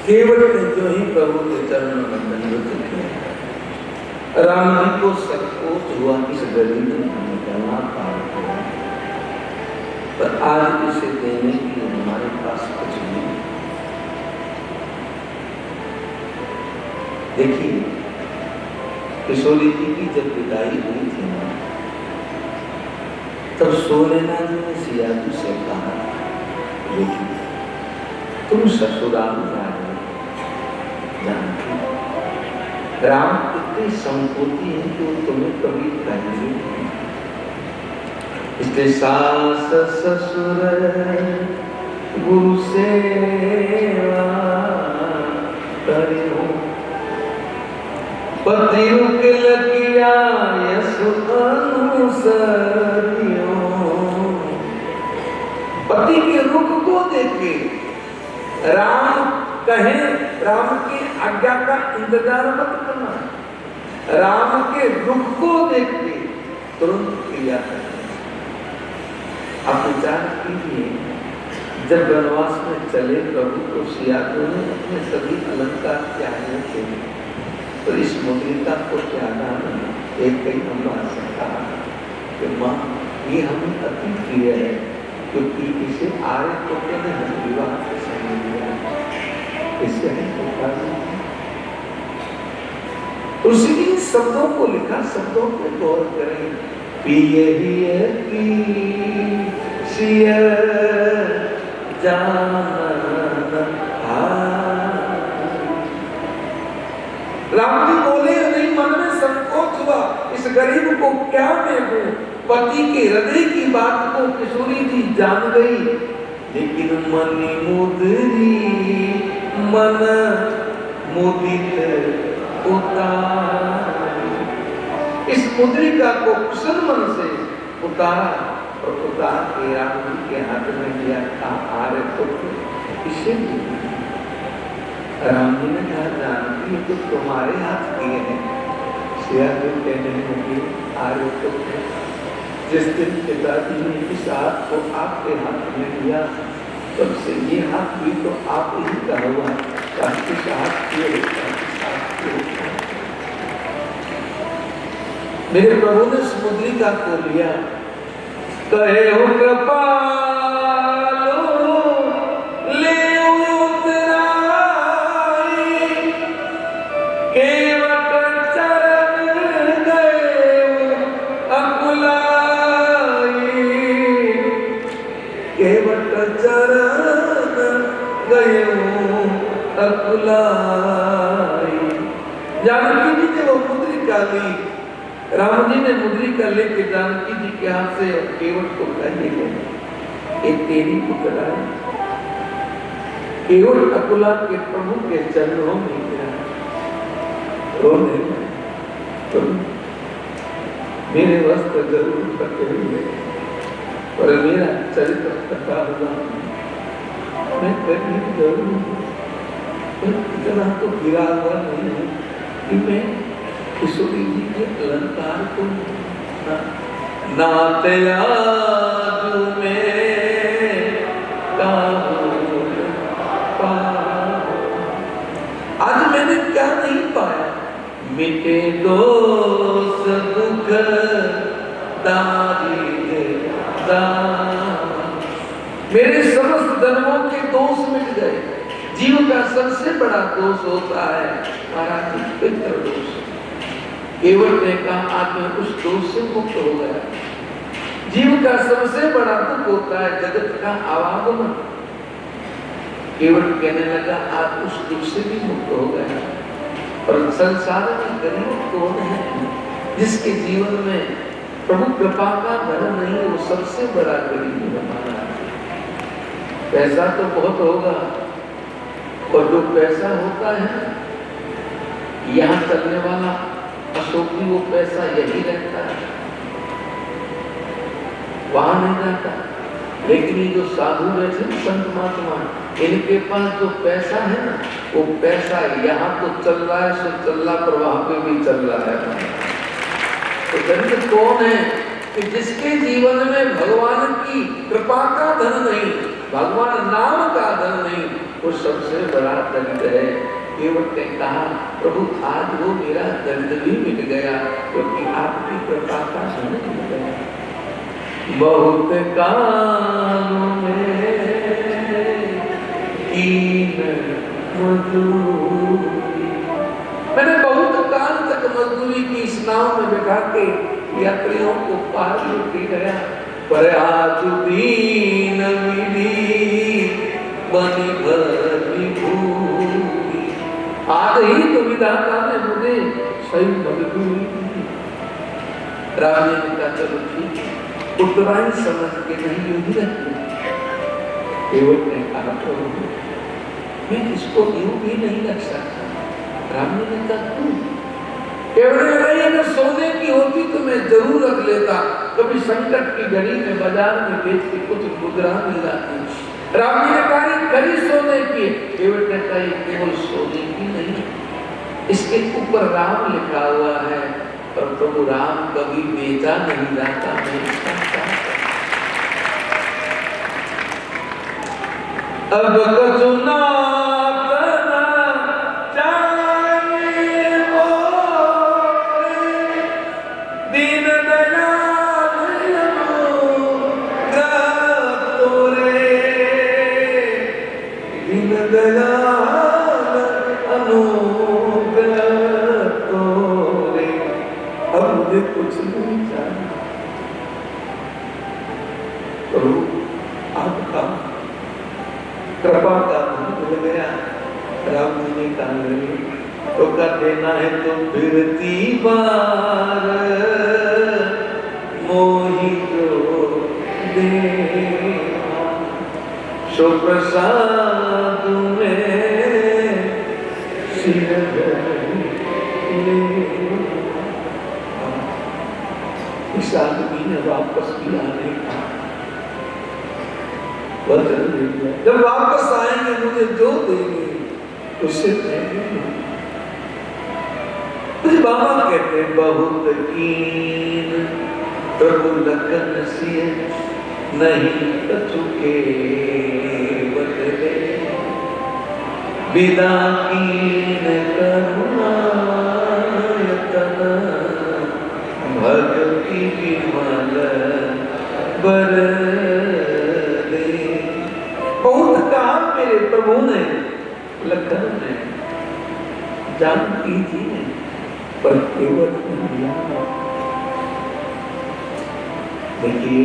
A: केवट ने जो ही प्रभु के चरणों में दंडवत किया, राम जी को संकोच हुआ इस गरीब ने करना पाया, पर आज इसे देने के लिए हमारे पास कुछ नहीं। देखिए किशोरी जी की जब विदाई हुई थी ना, तब सोलेना जी ने सिया जी से कहा, देखिए तुम ससुराल जा रहे जानती, राम इतनी संपत्ति है कि वो तुम्हें कभी कहेंगे नहीं, इसलिए सास ससुर गुरु सेवा करियो, पति रुक लगिया यसु अनुसरियो। पति के रुख को देखे राम कहे, राम की आज्ञा का इंतजार मत करना, राम के रुख को देख के तुरंत क्रिया करना। आप विचार कीजिए, जब वनवास में चले प्रभु तो सिया ने अपने सभी अलंकार त्यागने थे, तो इस मुद्रिका को त्यागा नहीं। एक कई अम्मा से कहा कि माँ ये हमें अति प्रिय है, क्योंकि इसे आर्य तो ने हम विवाह के समय दिया, इसे हम उसी के शब्दों को लिखा, शब्दों पे गौर करें। पिए हिय की सिय जानन राम जी बोले नहीं, मन में संकोच हुआ, इस गरीब को क्या मैं दूं। पति के हृदय की बात को किशोरी जी जान गई, लेकिन मनी मुद्री मन मुदित उतार, इस मुद्रिका को कुशल मन से उतारा और उतार के राम जी के हाथ में दिया। कहा आर्य पुत्र इसे राम जी ने कहा जानती है तो तुम्हारे हाथ किए हैं। सिया जी कहने लगी आर्य पुत्र जिस दिन पिताजी ने इस हाथ को आपके हाथ में दिया, तब से ये हाथ भी तो आप ही का हुआ, इस हाथ किए मेरे प्रभु ने समुद्रिका को लिया, कहे हो कृपालो ले उतराई, केवट चरण गए अकुलाई, केवट चरण गए अकुलाई। जानकी जी ने वो मुद्रिका ली, राम जी ने मुद्रिका लेके जानकी जी के हाथ से केवट को कहिए एक तेरी पुतला है। केवट अकुला के प्रभु के चरणों में गिरा, रोने तो मेरे वस्त्र जरूर फटे हुए, पर मेरा चरित्र फटा हुआ, मैं कहीं जरूर इतना तो गिरा हुआ नहीं है कि मैं किशोरी जी के अलंकार को नाते आजू में आज मैंने क्या नहीं पाया, मिटे दोष दुख दारिद्रता, मेरे समस्त जन्मों के दोष मिट गए। जीव का सबसे बड़ा दोष होता है महाराज पितृ दोष। केवट ने कहा आज मैं उस दोष से मुक्त हो गया। जीव का सबसे बड़ा दुख होता है जगत का आवागमन। केवट कहने लगा आज उस दुख से भी मुक्त हो गया। और संसार में गरीब कौन है जिसके जीवन में प्रभु कृपा का धन नहीं, वो सबसे बड़ा गरीब हमारा है। पैसा तो बहुत होगा, और जो पैसा होता है यहाँ चलने वाला अशोक भी वो पैसा यही रहता है, वहां नहीं जाता। लेकिन ये जो साधु बैठे संत महात्मा, इनके पास जो पैसा है ना, वो पैसा यहाँ तो चल रहा है, सो चल रहा, पर वहां पे भी चल रहा है। तो धन कौन है कि जिसके जीवन में भगवान की कृपा का धन नहीं, भगवान नाम का धन नहीं, वो सबसे बड़ा दर्द है। केवट ने कहा प्रभु आज वो मेरा दर्द भी मिट गया क्योंकि आपकी कृपा का धन मिल गया। बहुत कालों में कीन मजदूरी, मैंने बहुत काल तक मजदूरी की इस नाव में बैठा के यात्रियों को पार लेके गया, पर आज दीन मिली बनी भरी भूमि। आज ही तो विधाता ने मुझे सही मजदूरी दी। राम ने कहा चलो ठीक है, उतराई समझ के नहीं यूं रखी। केवट ने कहा प्रभु मैं इसको यूं भी नहीं रख सकता। राम ने कहा क्यों? केवट ने कहा अगर सोने की होती तो मैं जरूर रख लेता, कभी संकट की घड़ी में बाजार में बेच के कुछ मुद्रा मिल जाती। राम जी ने कहा घड़ी सोने की, केवट ने कहा केवल सोने की नहीं, इसके ऊपर राम लिखा हुआ है, पर प्रभु राम कभी बेचा नहीं जाता। मैं इसका क्या अब कचुना कुछ नहीं चाहिए प्रभु, आपका कृपा का धन मिल गया। राम जी ने कहा तो कर देना है तो फिरती बार मोहि जो दे सो प्रसाद में सिर इस आदमी ने वापस किया नहीं था, वचन दे दिया जब वापस आएंगे मुझे जो देंगे उससे मुझे बाबा कहते हैं बहुत कीन प्रभु लखन सिए नहीं कछुके बदले विदा कीन करुणा भक्ति विमल बर दे। बहुत काम मेरे प्रभु ने लखन ने जानकी जी ने, पर केवट ने दिया। देखिए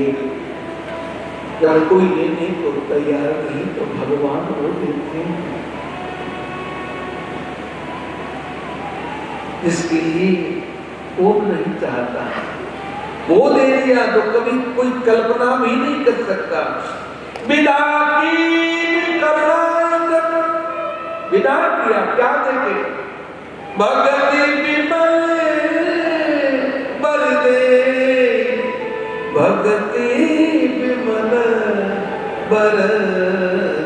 A: जब कोई लेने को तैयार नहीं तो भगवान वो देते हैं जिसके लिए वो नहीं चाहता, वो दे दिया तो कभी कोई कल्पना भी नहीं कर सकता। विदा की विदा किया क्या देखे भगति विमल बर दे, भगति विमल बर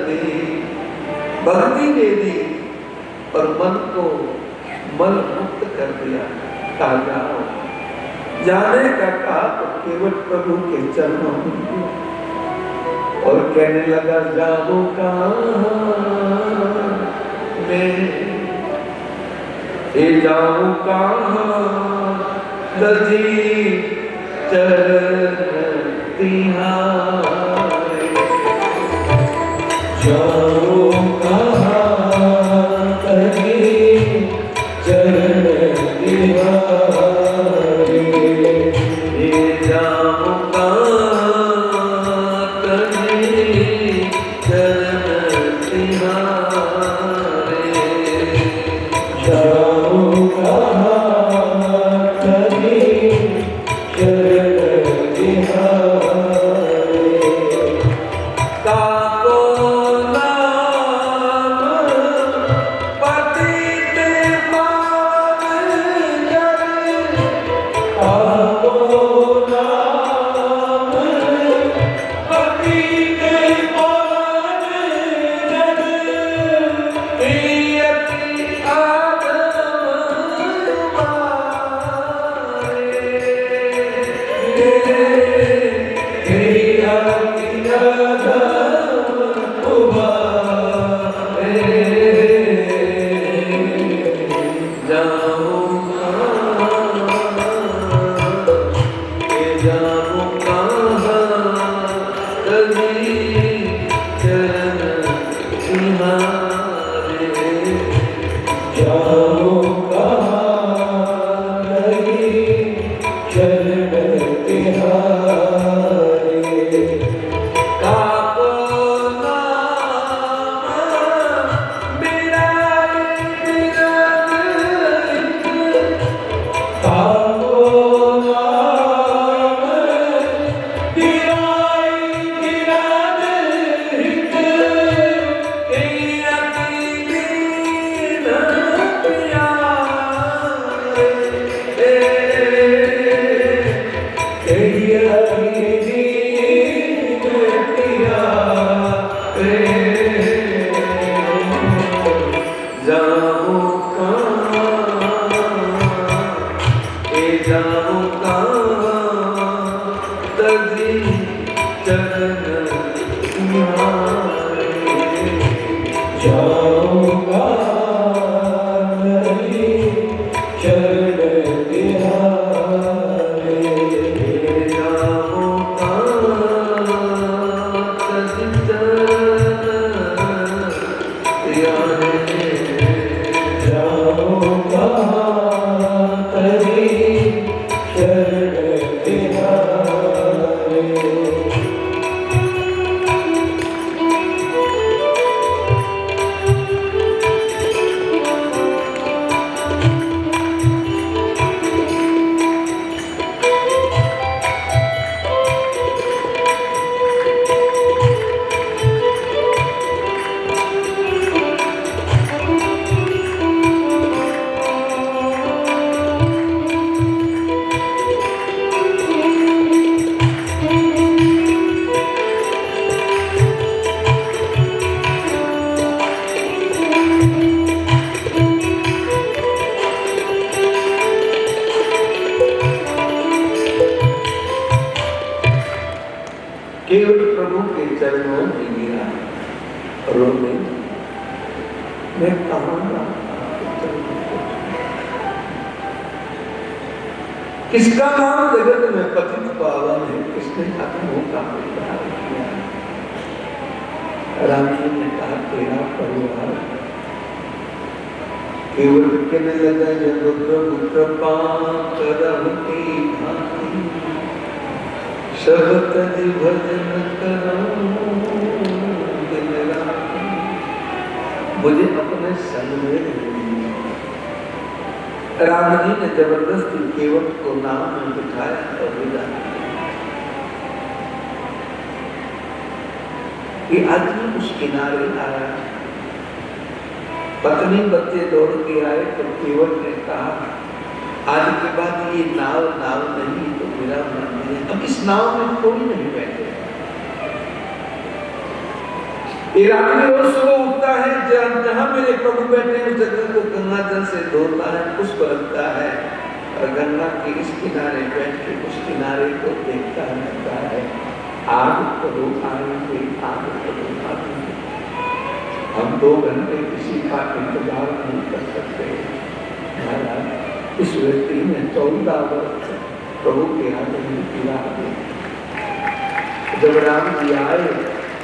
A: दे। भक्ति दे दी और मन को मल मुक्त कर दिया। कहा जाओ जाने का कहा तो केवट प्रभु के चरणों में और कहने लगा जाओ कहाँ मैं जाऊं कहाँ दधी चरण तिहारे
B: जाऊं कहाँ दधी चरण तिहारे
A: जाऊं कहाँ दधी चरण तिहारे
B: जाऊं कहाँ दधी चरण तिहारे
A: ताको नाम पतित पावन जन,
B: ताको नाम पतित पावन जन,
A: प्रियति आदम
B: प्रिया की आदम उबारे।
A: तभी चरण तुम्हारे।
B: जाओ कहाँ नहीं शरण तिहारे।
A: कापो नाम मेरा
B: कापो नाम बिराई बिराद हित। जाऊंगा नहीं शरण तिहारे। जाऊंगा नहीं शरण तिहारे।
A: केवल प्रभु के चरणों में गिरा रोने। मैं कहूँगा किसका नाम जगत में पतित पावन है, किसने अपनों का उद्धार किया। राम जी ने कहा तेरा परिवार केवल कहने लगा जब रुद्र पाती सब तज भजन करो। मुझे अपने संग में राम जी ने जबरदस्ती केवट को नाम में बिठाया और विदा कि आदमी उस किनारे आया, पत्नी बच्चे दौड़ के आए तो केवट ने कहा आज के बाद ये नाव नहीं तो मेरा मंदिर है। अब इस नाव में कोई नहीं बैठे। रात्रि रोज सुबह उठता है, जहाँ मेरे प्रभु बैठे उस जगह को गंगा जल से धोता है, पुष्प रखता है और गंगा के इस किनारे बैठ के उस किनारे को देखता रहता है। आग करो आएंगे, आग करो आएंगे। हम 2 घंटे किसी का इंतजार नहीं कर सकते। इस व्यक्ति ने 14 वर्ष प्रभु के आगे में पीड़ा। जब राम जी आए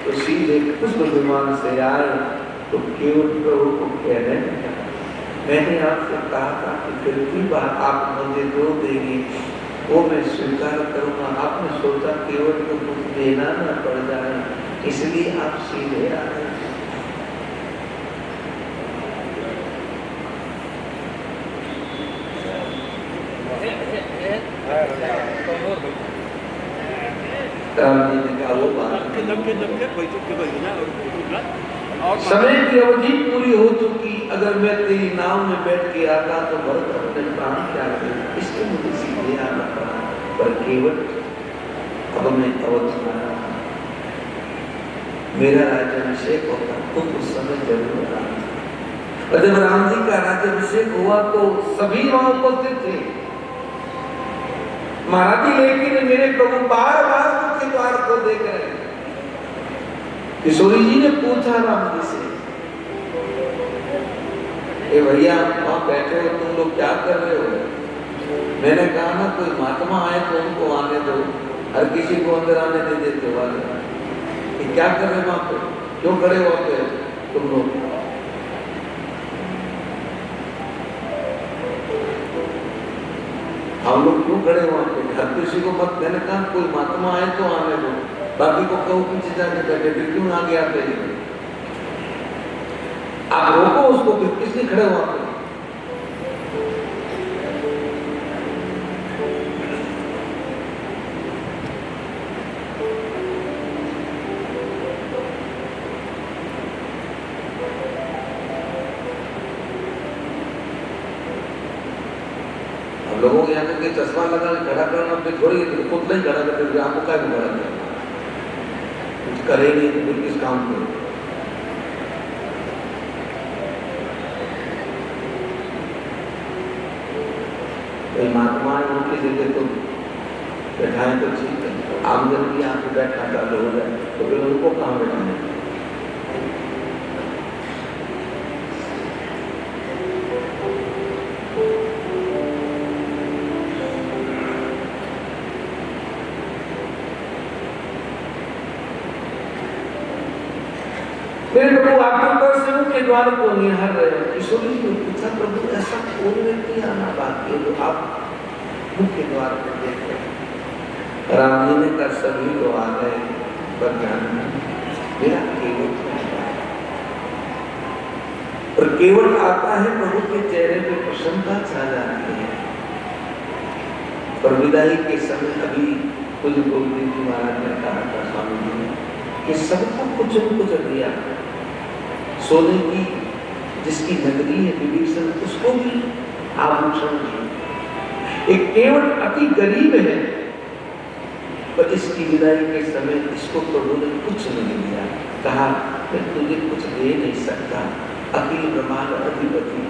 A: तो सीधे पुष्प विमान से आए तो केवल प्रभु को कह रहे हैं मैंने आपसे कहा था कि कितनी बार आप मुझे दो देंगे वो मैं स्वीकार करूंगा। आपने सोचा केवल को कुछ देना न पड़ जाए इसलिए आप सीधे आ गए। राम जी ने कहा वो बात समय की अवधि पूरी हो चुकी। अगर मैं तेरी नाव में बैठ के आता तो भरत अपने प्राण त्याग दे, इसलिए मुझे सीधे आना पड़ा। पर केवल अब मैं अवध में आया, मेरा राज्याभिषेक होता तो उस समय जरूर आना। और जब राम जी का राज्याभिषेक हुआ तो सभी वहां उपस्थित थे। महाराज लेकिन मेरे प्रभु बार बार के द्वार को देख रहे हैं। किशोरी जी ने पूछा राम जी से ए भैया वहां बैठे हो तुम लोग क्या कर रहे हो। मैंने कहा ना कोई महात्मा आए तो उनको आने दो, हर किसी को अंदर आने नहीं देते वाले। क्या कर रहे वहां पे? क्यों खड़े होते हैं तुम लोग? हम लोग क्यों खड़े वहां पे? हर किसी को मत देने का, कोई महात्मा आए तो आने दो, बाकी को कहो पीछे जाके बैठे, फिर क्यों आगे आते हैं? आप रोको उसको, फिर किस लिए खड़े वहां पे? लोगों के यहाँ पे चश्मा लगा के खड़ा करना, फिर थोड़ी पुतला ही खड़ा करते, आपको क्या भी खड़ा करना, कुछ करे नहीं तो फिर किस काम को? कोई महात्मा है उनकी जगह तो बैठाएं तो ठीक है, आमदन की यहाँ पे बैठना चालू हो जाए तो फिर उनको कहाँ बैठाएं? मेरे प्रभु आपके ऊपर से मुख्य द्वार को निहार रहे हैं। किशोर जी ने पूछा, प्रभु ऐसा कौन व्यक्ति आना बाकी है जो आप मुख्य द्वार पर देख रहे हैं? राम जी ने कहा सभी तो आ गए, पर ध्यान मेरा केवल और केवल आता है, प्रभु के चेहरे पे प्रसन्नता छा जाती है। और विदाई के समय अभी कुछ गोविंद जी महाराज ने कहा था स्वामी जी ने कि सबको कुछ न कुछ दिया, सोने की जिसकी नगरी है विभीषण, उसको भी आभूषण दिए। एक केवल अति गरीब है, पर इसकी विदाई के समय इसको प्रभु ने कुछ नहीं दिया। कहा मैं तुझे कुछ दे नहीं सकता, अखिल ब्रह्मांड अधिपति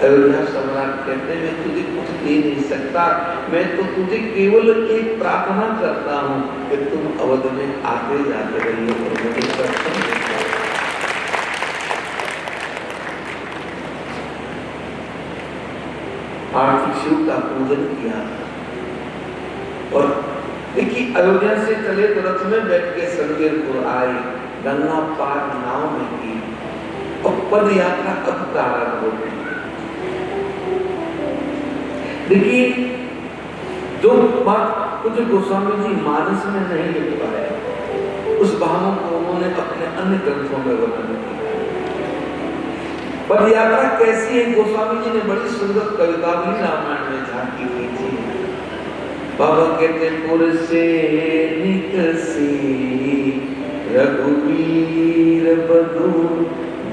A: अयोध्या सम्राट कहते मैं तुझे कुछ दे नहीं सकता, मैं तो तुझे केवल एक प्रार्थना करता हूँ कि तुम अवध में आते जाते रहिए और मुझे दर्शन देना। आर्थिक शिव का पूजन किया और देखिए अयोध्या से चले तो रथ में बैठ के संगेरपुर आए, गंगा पार नाव में की और पद यात्रा अब प्रारंभ हो गई। देखिए जो बात कुछ गोस्वामी जी मानस में नहीं लिख पाए, उस भावों को उन्होंने अपने अन्य ग्रंथों में वर्णन किया। पद यात्रा कैसी है, गोस्वामी जी ने बड़ी सुंदर कविता भी रामायण में झांकी की थी। बाबा कहते पुर से निकसी रघुवीर बधु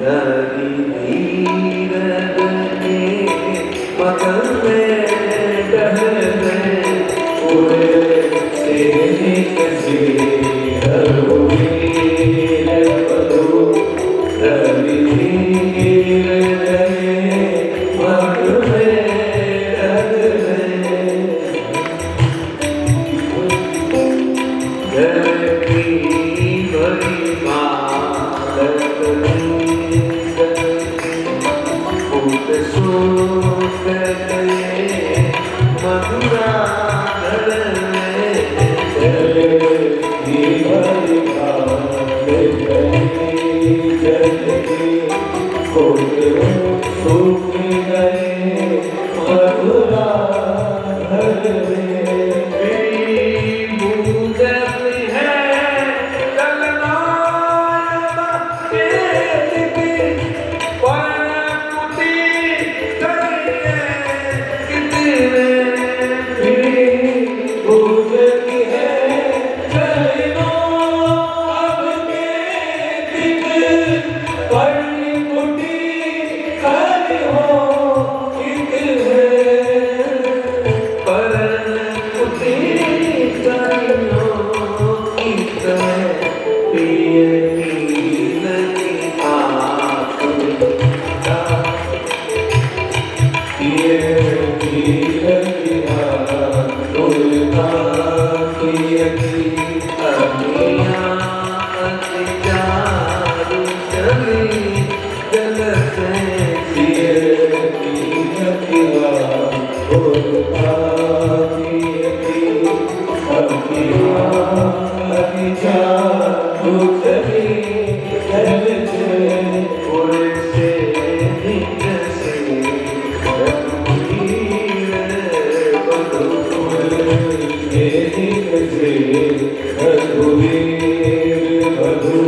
A: धरी धीर दने मगन में डहरे, पुर से निकसी रघुवीर बधु धरी धीर दने मगन में डहरे,
B: अति जो चली जल से
A: पुर से निकसे रघुवीर बधुपुर
B: ये निकसे रघुवीर बधु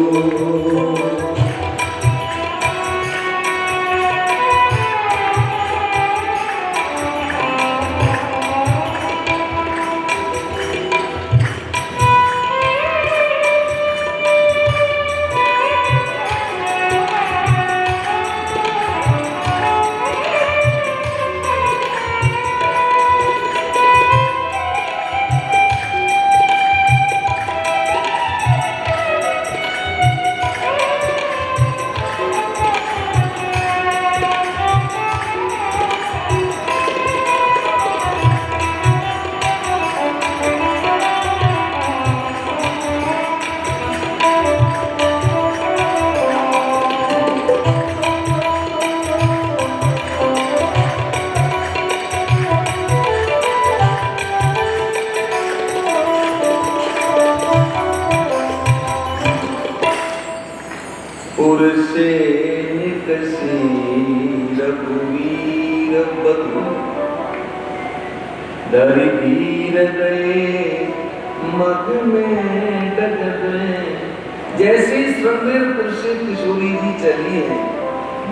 A: पुर से निकसी रघुवीर बधु धरि धीर गए मग में डग गए। जैसे श्रृंगेरपुर से किशोरी जी चली है,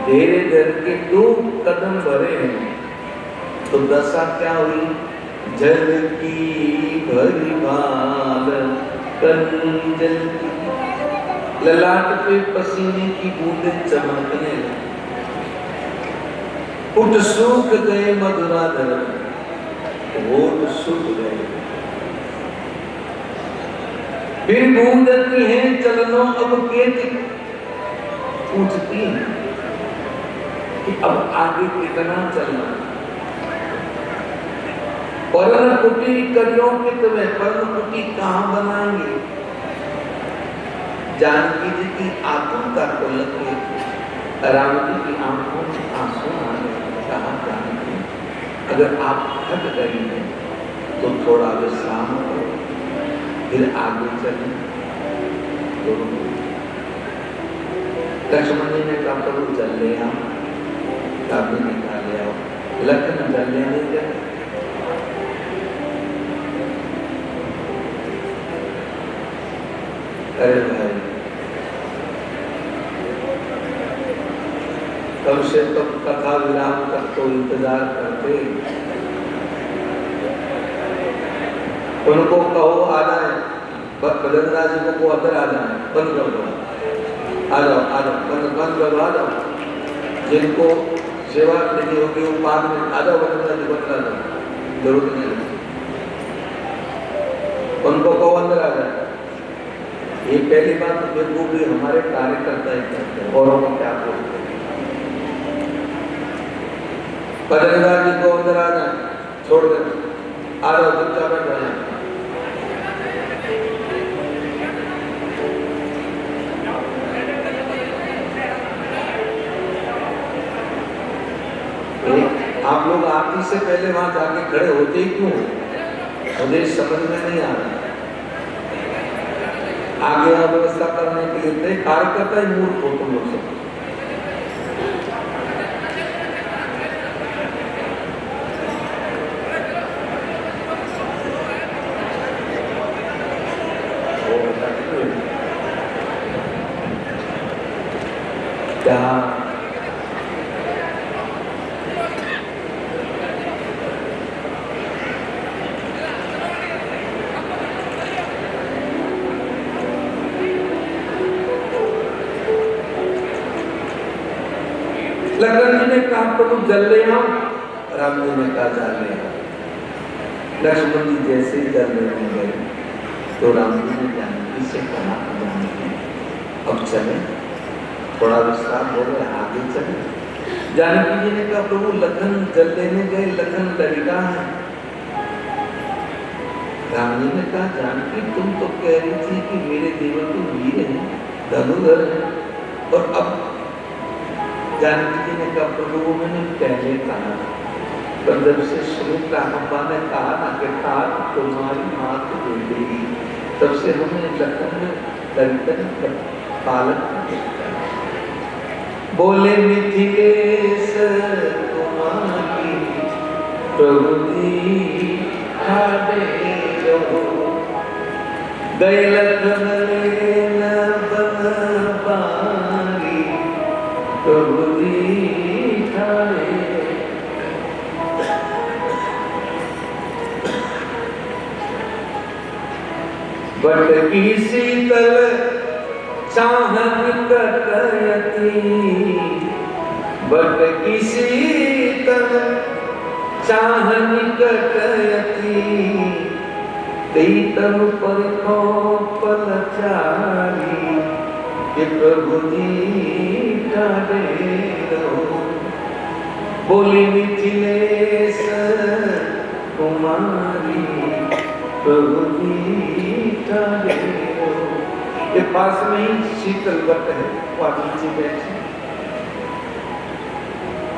A: धीरे धीरे के 2 कदम भरे हैं तो दशा क्या हुई? जल की भरी भाल कंजल की, ललाट पे पसीने की बूंदें चमकने लगी। उठ सूख गए मधुराधर, होठ सूख गए। फिर बूंदती हैं चलनों अब केत पूछती हैं कि अब आगे कितना चलना। पर्ण कुटी करियों के तुम्हें पर्ण कुटी कहाँ बनाएंगे? जानकी जी की आतुरता को लगे राम जी की आंखों में आंसू आ गए। कहा जानकी अगर आप थक गई हैं तो थोड़ा विश्राम करो, फिर आगे चलें। तो लक्ष्मण जी ने कहा प्रभु चल ले आओ, काबू निकाल ले आओ। लखन चल ले नहीं गए। अरे भाई कब से कब कथा विराम तक तो इंतजार करते। उनको कहो आ जाए, बदनराज जी को अंदर आ जाए, बंद कर दो, आ जाओ आ जाओ, बंद करो आ जाओ। जिनको सेवा नहीं होगी वो बाद में आ जाओ, बदनराज जी बंद कर दो, जरूरत नहीं। उनको कहो अंदर आ जाए। ये पहली बात तो बिल्कुल भी हमारे कार्यकर्ता ही करते हैं, औरों को क्या बोलते हैं। बदनराज जी को अंदर आ जाए, छोड़ दे, आ जाओ चुपचाप बैठ जाए। आप लोग आरती से पहले वहां जाके खड़े होते ही क्यों? मुझे समझ में नहीं आ रहा। आगे व्यवस्था करने के लिए कार्यकर्ता ही मूर्ख हो तुम लोग सब। क्या लखन जी ने कहा प्रभु जल ले आओ, राम जी ने कहा जल ले आओ। लक्ष्मण जी जैसे ही जल लेने गए तो राम जी ने जानकी से कहा जानकी अब चले, थोड़ा विश्राम हो गया, आगे चले। जानकी जी ने कहा प्रभु लखन जल लेने गए, लखन लड़का है। राम जी ने कहा जानकी तुम तो कह रही थी कि मेरे देवर तो वीर हैं, धनुधर हैं, और अब जानकी जी ने कहा प्रभु मैंने पहले कहा, पर जब से सुमित्रा अम्बा ने कहा ना कि तात तुम्हारी मात दे देगी, तब से हमें लखन में दर्शन पालन करता है। बोले मिथिलेश तुम्हारी प्रभु जी खाड़े रहो, गए लखन लेन बन पारी प्रभु जी खाड़े। बट की शीतल चाहन कटयती, बट की शीतल चाहन कटयती, तम पर पलचारी कि प्रभु जी ठाड़े रहो। बोली मिथिलेश कुमारी प्रभु जी ठाड़े रहो। ये पास में ही शीतल वट है, वो आप नीचे बैठे,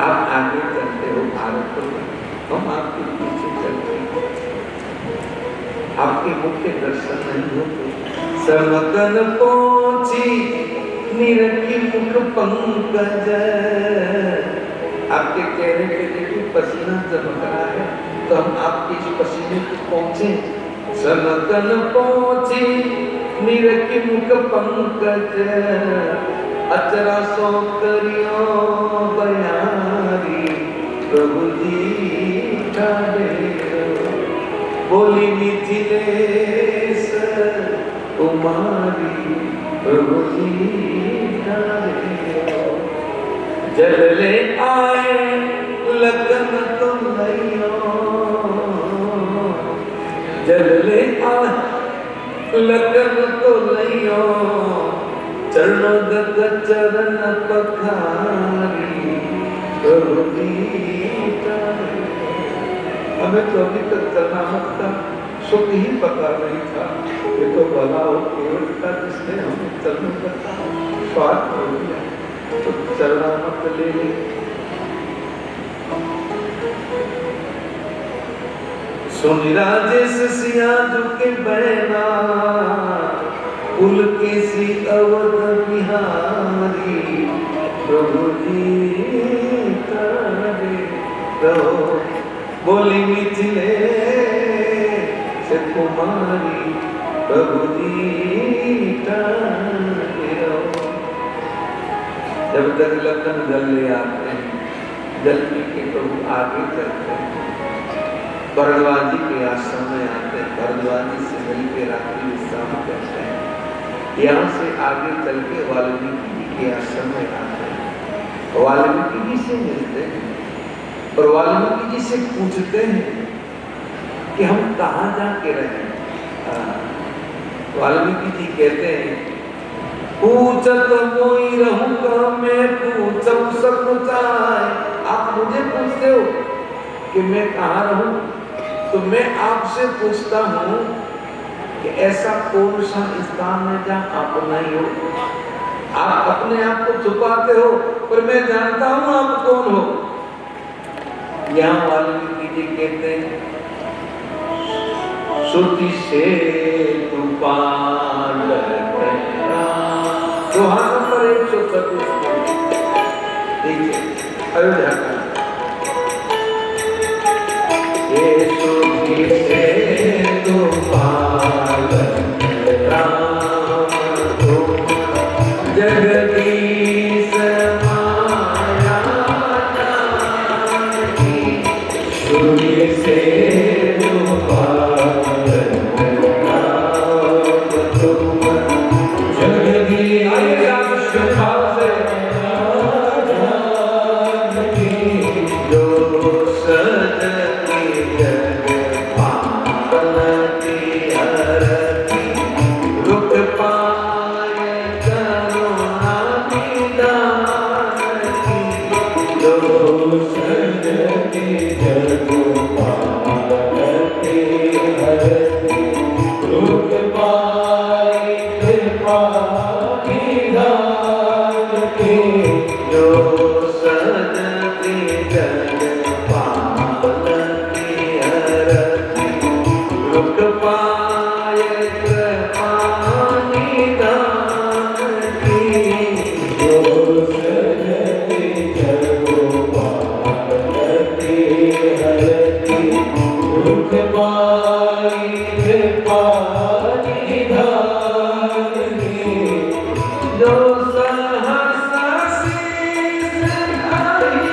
A: आप आगे चलते हो भारत को, हम आपके पीछे चलते हैं, आपके मुख के दर्शन नहीं होते। समकन पहुंची निरखी मुख पंकज, आपके चेहरे पे देखिए पसीना चमक रहा है, तो हम आपके इस पसीने को पहुंचे। समकन पहुंची निरखी मुख पंकज, अचरा सो करियो बयारी प्रभु जी ठाड़े रहो। बोली मिथिलेश कुमारी प्रभु जी ठाड़े रहो। जल ले आए लगन तुम नैयो, जल ले आए लगन तो नैयो, चरणों दत्त चरण पखारी प्रभु जी ठाड़े। हमें तो अभी तक चलना मत था, सुख ही पता नहीं था, ये तो भला हो केवल था जिसने हमें चलने का स्वाद हो गया, तो चलना मत ले ले। सुनि राजेश सिया झुके बैना, पुलकेशी अवध बिहारी प्रभु जी ठाड़े रहो। बोली मिथिलेश कुमारी प्रभु जी ठाड़े रहो। जब तक लखन जल ले आते हैं, जल पी के प्रभु आगे चलते हैं, भरद्वाज जी के आश्रम में आते हैं, भरद्वाज जी से मिल के रात्रि विश्राम करते हैं। यहाँ से आगे चल के वाल्मीकि जी के आश्रम में आते हैं, वाल्मीकि जी से मिलते हैं और वाल्मीकि जी से पूछते हैं कि हम कहाँ जाके रहे। वाल्मीकि जी कहते हैं, पूछत मोई रहूंगा मैं पूछूं सकुचाए। आप मुझे पूछते हो कि मैं कहाँ रहूं, तो मैं आपसे पूछता हूँ कि ऐसा कौन सा स्थान है जहाँ आप नहीं हो। आप अपने आप को छुपाते हो, पर मैं जानता हूँ आप कौन हो। यहाँ वाल्मीकि जी कहते हैं, श्रुति से तू पाल सुहाना पर 136 अयोध्या का ये श्रुति से तू पाल राम तुम जगदीश माया जानकी। श्रुति से तू पाल
B: कृपा
A: जो सहसा शीस खाई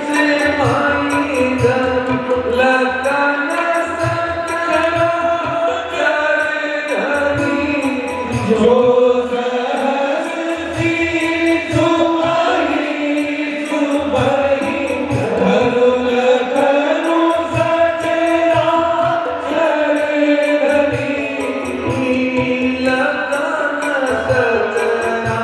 A: से माई धर्म लखन सकल धनी
B: जो सहस शीस माही सुबहि धरु लखनु सचराचर धनी
A: लखन सचराचर धनी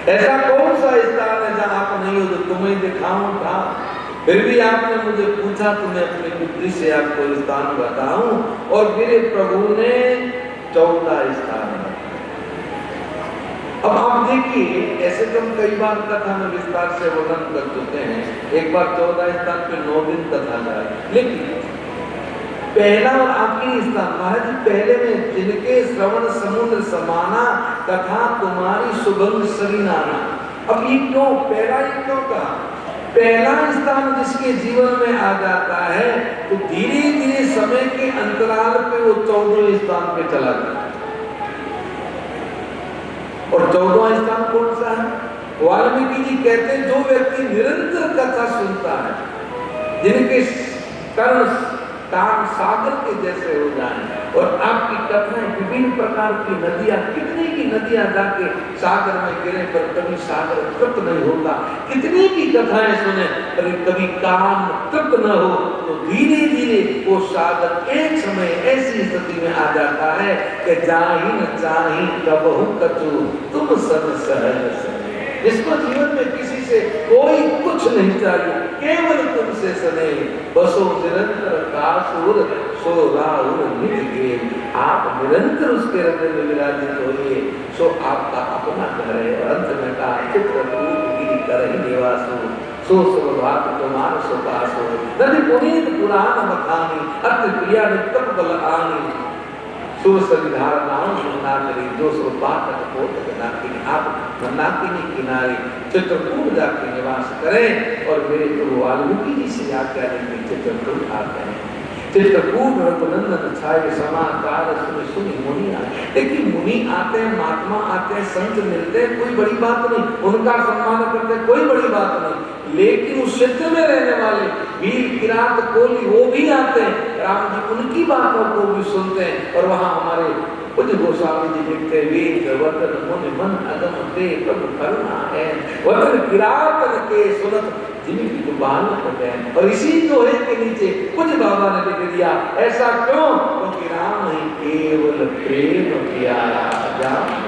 A: ऐसा कौन सा स्थान है जहां आप नहीं हो जो तुम्हें दिखाऊं था? फिर भी आपने मुझे पूछा तो मैं अपनी बुद्धि से आपको स्थान बताऊं, और मेरे प्रभु ने 14 स्थान बताए। अब आप देखिए, ऐसे तो हम कई बार कथा में विस्तार से वर्णन कर चुके हैं, एक बार 14 स्थान पे 9 दिन कथा जाए, लेकिन पहला और आखिरी स्थान महाराज पहले में जिनके श्रवण समुद्र समाना कथा तुम्हारी सुगंध सरीनाना। अब ये क्यों पहला, ये क्यों कहा? पहला स्थान जिसके जीवन में आ जाता है तो धीरे धीरे समय के अंतराल पे वो 14वें स्थान पे चला जाता है। और 14वां स्थान कौन सा है? वाल्मीकि जी कहते हैं जो व्यक्ति निरंतर कथा सुनता है, जिनके कर्ण कान सागर के जैसे हो जाएं, और आपकी कथाएं विभिन्न प्रकार की नदियां, कितनी की नदियां जाके सागर में गिरे पर कभी सागर तृप्त नहीं होता, कितनी की कथाएं सुने पर कभी कान तृप्त न हो, तो धीरे धीरे वो सागर एक समय ऐसी स्थिति में आ जाता है कि जाहि न चाहि कबहु कछु तुम सब सहज सहे। जिसको जीवन में किसी से कोई कुछ नहीं चाहिए, केवल तुमसे सने बसो निरंतर कासुर सो राहुल निज गेल। आप निरंतर उसके हृदय में विराजित होइए, सो आपका अपना घर है। अंत में कहा चित्रकूट गिरि करहि निवासो सो सब भात कुमार सो पासो। नदि पुनीत पुराण बखानी अति प्रिया निकट बल आनी सुर संधार नाम सुना करी जो सो पाठक पोतक नाकिनी। आप मंदाकिनी किनारे चित्रकूट जाके निवास करें, और मेरे प्रभु वाल्मीकि जी से आज्ञा लेंगे चित्रकूट आते हैं। चित्रकूट रघुनंदन छाये समाचार सुनि सुनि मुनि आए। देखिए मुनि आते हैं, महात्मा आते हैं, संत मिलते हैं, कोई बड़ी बात नहीं, उनका सम्मान करते हैं, कोई बड़ी बात नहीं। लेकिन उस क्षेत्र में रहने वाले वीर किरात कोली वो भी आते हैं, राम जी उनकी बातों को भी सुनते हैं। और वहां हमारे कुछ गोस्वामी जी लिखते हैं वेद वतन मुनि मन अगम दे प्रभु करुणा है वतन किरात के सुनत जिनकी जुबान पर है। और इसी दोहे के नीचे कुछ बाबा ने लिख दिया, ऐसा क्यों? क्योंकि राम ही केवल प्रेम प्यारा जान।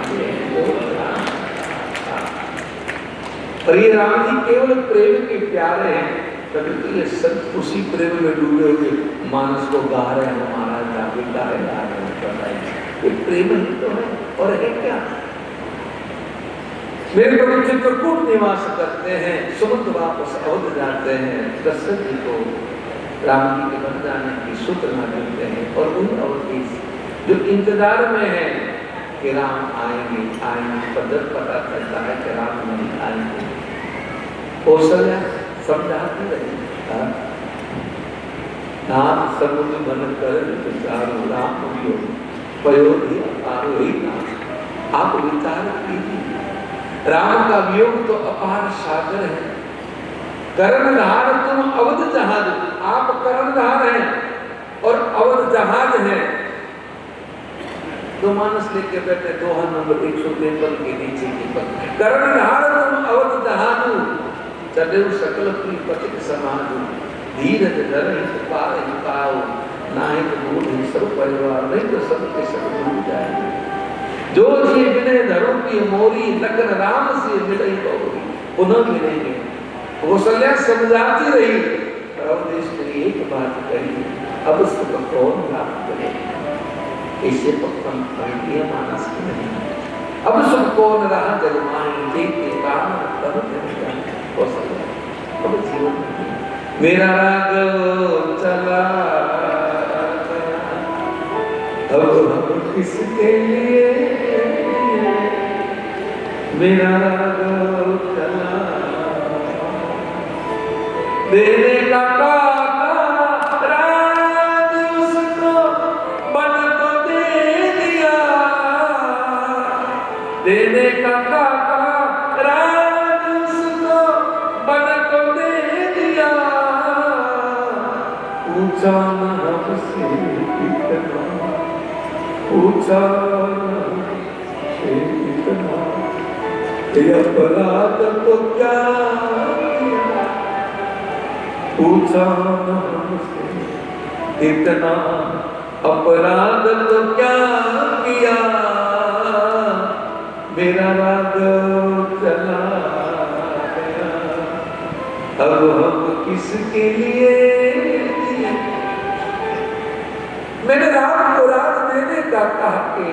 A: और ये राम जी केवल प्रेम के प्यारे हैं, तभी तो ये सब उसी प्रेम में डूबे हुए मानस को गा रहे हैं। हमारा जाके गा रहे हैं, ये प्रेम ही तो है, और है क्या? मेरे प्रभु चित्रकूट निवास करते हैं, सुमंत वापस अवध जाते हैं, दशरथ जी को राम जी के बन जाने की सूचना देते हैं, और उन अवध जो इंतजार में है कि राम आएंगे आएंगे, पर जब पता चलता है कि राम नहीं आएंगे, कौशल्या समझाती रही नाम समुद्र बन कर विचारो राम वियोग ही नाम। आप विचार कीजिए, राम का वियोग तो अपार सागर है। कर्णधार तुम अवध जहाज, आप कर्णधार हैं और अवध जहाज है। तो मानस लेके बैठे दोहा नंबर 153 के नीचे की पर कर्णधार तुम अवध जहाज, चढ़े सकल की पथिक समाज, धीरज धरहि पारहि पाओ, नाहि तो बूढ़ सब परिवार, नहीं तो सबके सब डूब जाएंगे। जो जी विनय धरो की मोरी, लखन राम से मिलई बहुरी, पुनः मिलेंगे। कौशल्या समझाती रही, प्रभुदेश ने एक बात कही, अब सुख कौन लाभ करे, इसे पक्कम परिणय मानस की नहीं। अब सुख कौन रहा जगमाई, देखते काम तब जगता कौशल्या। अब जीवन नहीं, मेरा राघव चला अब हम किसके लिए, मेरा राघव चला देने का राज उसको बन तो दे दिया, देने का राज उसको बन तो दे दिया। ऊंचा न हमसे इतना, ऊंचा से इतना, ये अपराध तो क्या किया, ऊंचा न हमसे इतना, अपराध तो क्या किया, मेरा राघव चला गया, अब हम किसके लिए। मैंने राम को राज देने का कहा कि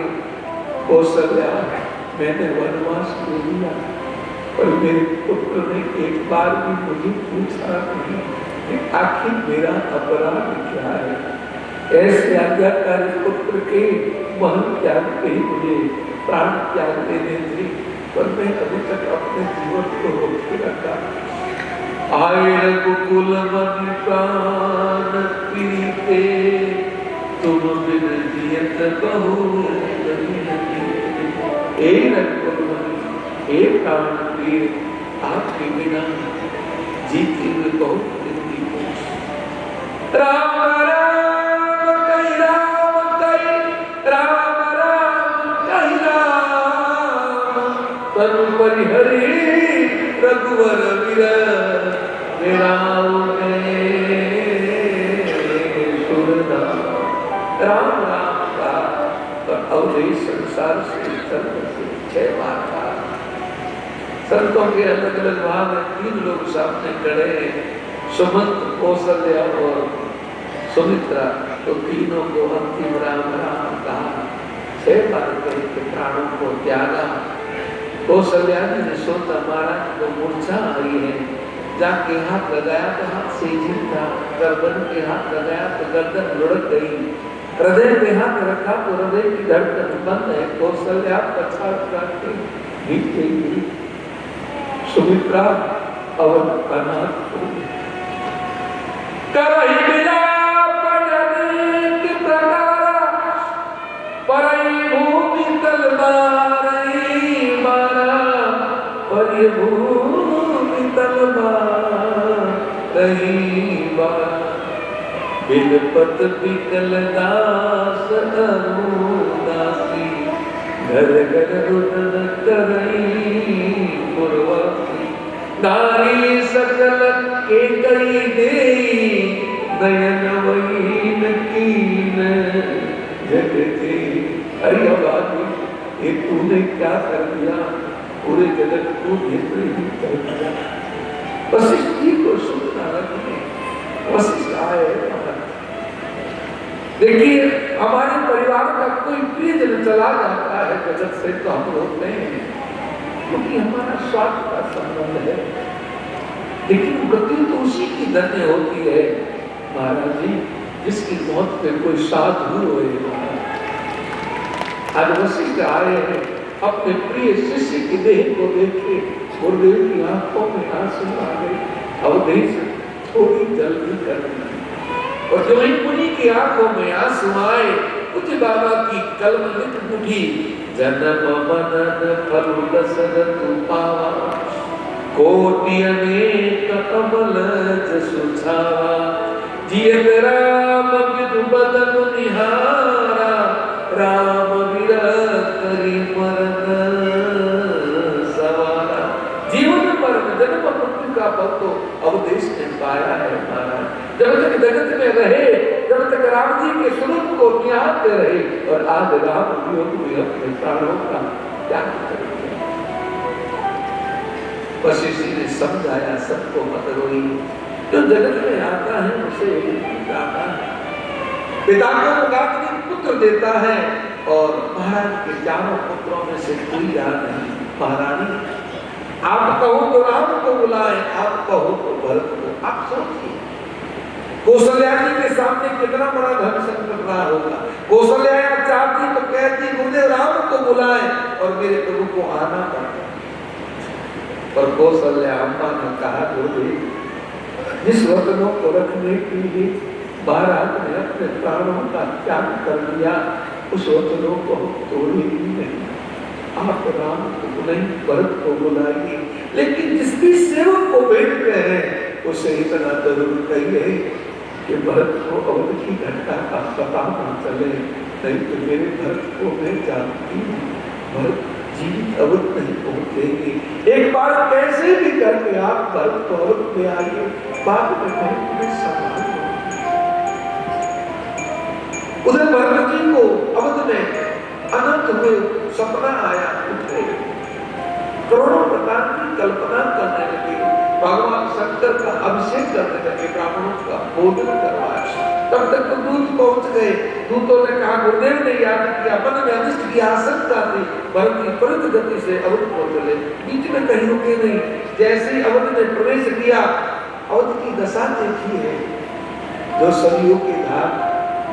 A: कौशल्या मैंने वनवास ले लिया, पर मेरे पुत्र ने एक बार भी मुझे पूछा नहीं कि आखिर मेरा अपराध क्या है। ऐसे आज्ञाकारी पुत्र के महल त्याग के ही मुझे प्राण त्याग देने थे, पर मैं अभी तक अपने जीवन को रोके रखा। आए रघुकुल मन प्राण प्रीते, तुम बिन जियत बहु ए रघुकुल मन, हे प्राण प्रिय, आपके बिना जीते हुए बहुत जिंदगी को। राम राम कहि राम कहि, राम राम कहि राम, तनु परिहरि रघुवर विरह, राम राम का और संसार से छह बार का। संतों के अलग अलग भाव में तीन लोग सामने खड़े, सुमंत, कौशल्या और सुमित्रा, तो तीनों को अंतिम राम राम कहा। छह बार करके प्राणों को त्यागा। कौशल्या ने सोचा महाराज को मूर्छा आई है, जाके हाथ लगाया तो हाथ से झिलता, गर्दन के हाथ लगाया तो गर्दन लुढ़क गई, हृदय पे हाथ रखा तो हृदय की धड़कन बंद है। कौशल्या पछाड़ करके नीचे गिरी। सुमित्रा अवध अनाथ हो गई। करहि विलाप अनेक प्रकार, परई भूमि तल मारई मारा, परई भूमि तल मारई मारा। बिलपत बिकल दास अनुदासी, घर घर रुदन करई पुरवासी। नारी सकल के कई देई, नयन वहीन कीन जगते। अरे बाबा ये तूने क्या कर दिया, पूरे जगत को भेद ही कर दिया। वशिष्ठ जी को सुनना रखने वशिष्ठ आए। देखिए हमारे परिवार का कोई प्रियजन चला जाता है जगत से तो हम रोते हैं, क्योंकि हमारा स्वार्थ का संबंध है, लेकिन मृत्यु तो उसी की धन्य होती है महाराज जी जिसकी मौत पे कोई साधु होए। आज वशिष्ठ आए हैं अपने प्रिय शिष्य की देह को देखे गुरुदेव की आंखों में आंसू आ गए। अवधेश थोड़ी जल्दी करना और जो ही मुनि की आंखों में आंसू आए कुछ बाबा की कलम लिख उठी जन्म मनन फल दशरथ पावा कोटि अनेक अमल जसु छावा जियत राम विदु बदन निहारा राम विरत करी मरण सवारा। जीवन मरण जन्म मृत्यु का फल तो अवधेश ने पाया है महाराज। जब तक जगत में रहे जब तक राम जी के स्वरूप को निहारते रहे और आज राम वियोग में अपने प्राणों का त्याग करेंगे। वशिष्ठ ने समझाया सबको मत रोई जो जगत में आता है उसे आता है। पिता को गात्री पुत्र देता है और महाराज के चारों पुत्रों में से कोई याद नहीं। महारानी आप कहो तो राम को बुलाए आप कहो तो भरत को। आप सोचिए कौशल्या जी के सामने कितना बड़ा धर्म संकट रहा होगा। कौशल्या चाहती तो कहती गुरुदेव राम को बुलाए और मेरे प्रभु को आना पड़ता। और कौशल्या अम्मा ने कहा गुरुदेव जिस वचनों को रखने के लिए महाराज ने अपने प्राणों का त्याग कर दिया उस वचनों को तोड़ेगी नहीं। आप राम को नहीं भरत को बुलाइए लेकिन जिसकी सेवक को भेजते हैं उसे इतना जरूर कहिए कि भरत को अवध की घटना का पता न चले नहीं तो मेरे भरत को मैं जानती हूँ भरत जीवित अवध नहीं पहुंचेंगे। एक बार कैसे भी करके आप भरत को अवध में आइए बाद में मैं तुम्हें संभाल उधर भरत जी को अवध में अनंत हुए सपना आया उठे करोड़ों प्रकार की कल्पना करने लगे। भगवान शंकर का अभिषेक करने लगे ब्राह्मणों का भोजन करवाया। तब तक तो दूत पहुंच गए। दूतों ने कहा गुरुदेव ने याद किया मन में अनिष्ट की आशंका थी भरत जी त्वरित गति से अवध को चले बीच में कहीं रुके नहीं। जैसे ही अवध में प्रवेश किया अवध की दशा देखी है जो सदियों के घाट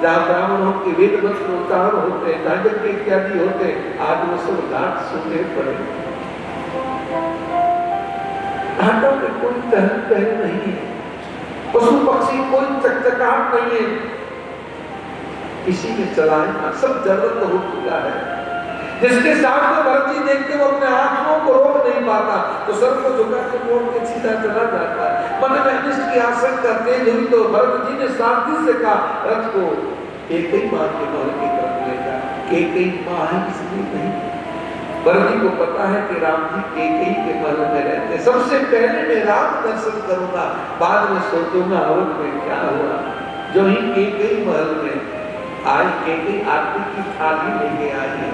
A: जहाँ ब्राह्मणों के वेद मंत्र उच्चारण होते हैं नाटक इत्यादि होते हैं आज वो सब घाट सूखे पड़े। घाटों में कोई चहल पहल नहीं है पशु पक्षी कोई चकचकाहट नहीं है किसी ने चलाया सब जरूरत हो चुका है। जिसके सामने भरत जी देखते वो अपने आंखों को रोक नहीं पाता तो सर को झुका के मोड़ के सीधा चला जाता है। मन में अनिष्ट की आशंका तेज हुई तो भरत जी ने सारथी से कहा रथ को एक ही मां के महल की तरफ ले जा। एक ही मां है इसलिए नहीं। भरत जी को पता है कि राम जी एक ही के महल में रहते। सबसे पहले मैं राम दर्शन करूंगा बाद में सोचूंगा अवध में क्या हुआ। जो ही एक ही महल में आज एक ही आरती की थाली लेके आई है।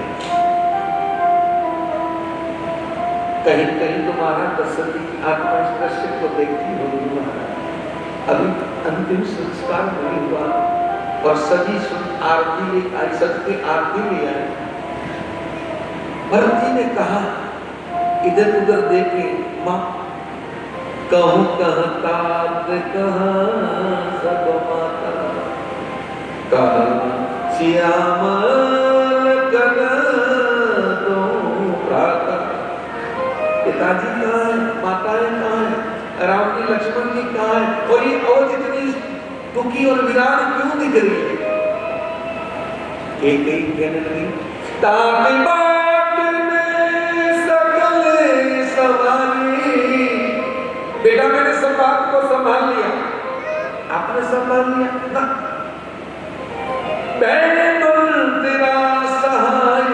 A: कहीं कहीं तो महाराज दशरथी की आत्मा इस दृश्य को देखती होगी। महाराज अभी अंतिम संस्कार नहीं हुआ और सजी आरती ले आई सज के आरती ले आई। भरत जी ने कहा इधर उधर देखे माँ कहूँ कहता कहाँ सब माता कहाँ श्यामल पिताजी कहाँ है माताएं कहाँ है राम जी लक्ष्मण जी कहाँ है और ये अवध इतनी दुखी और विराट क्यों दिख रही है। एक कहने लगी ताकि बात में सकल सवारी। बेटा मैंने सब बात को संभाल लिया। आपने संभाल लिया ना तेरा सहाय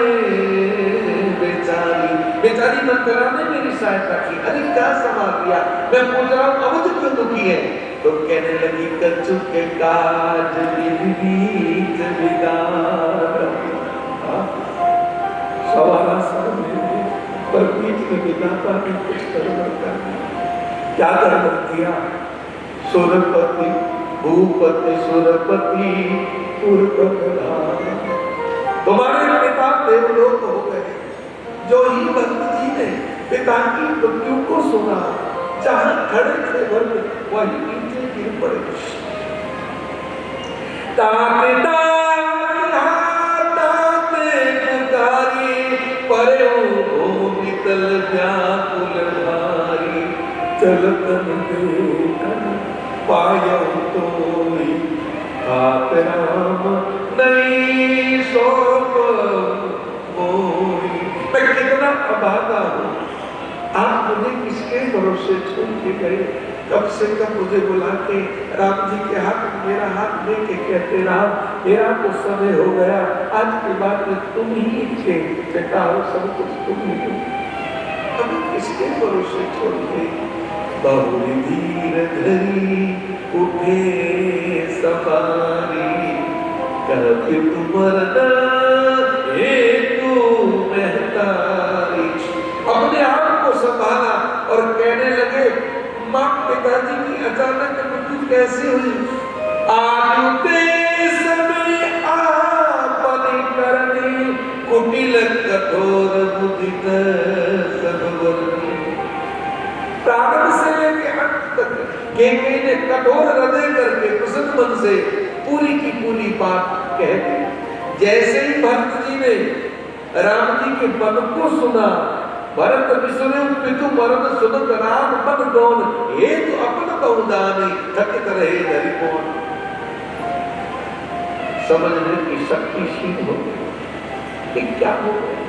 A: बेचारी मंत्रा ने मेरी सहायता की। अरे क्या संभाल लिया मैं पूछ रहा हूँ अवध क्यों दुखी है। तो कहने लगी कच्चू के काज बीच बिगाड़ सवारा सामने पर बीच में बिगाता भी कुछ गड़बड़ कर क्या गड़बड़ किया। सुरपति भूपति सुरपति तुम्हारे पिता देवलोक हो गए। जो ही भक्त जी ने पिता की मृत्यु को सुना जहां खड़े थे वही नीचे गिर पड़े। ताते ताते
B: चलतन देखन पायो तोई हाथ राम नहीं सौंप मोई। मैं कितना अभागा हूँ, आप मुझे किसके भरोसे छोड़ के गए। कब से कब मुझे बुला के राम जी के हाथ मेरा हाथ लेके कहते राम मेरा तो समय हो गया, आज के बाद में तुम ही इनके बेटा हो, सब कुछ तुम ही हो। अब किसके भरोसे छोड़ के बहुरी धीर धरी उठे सवारी कहती तुमरना महतारी। अपने आप को संभाला और कहने लगे माँ पिताजी की अचानक मृत्यु कैसे हुई। आयुते समय आपने करनी कुटिल कठोर बुद्धित सद्वरनी। प्रारंभ से लेकर अंत तक केकई ने कठोर हृदय करके प्रसन्न मन से पूरी की पूरी बात कह दी। जैसे ही भरत जी ने राम जी के पद को सुना, भरत विसुने पितु मरद सुनत राम पद कौन, हे तो अपन बहुदानी थकित रहे धरि कौन। समझने की शक्तिशील हो गई, क्या हो गया।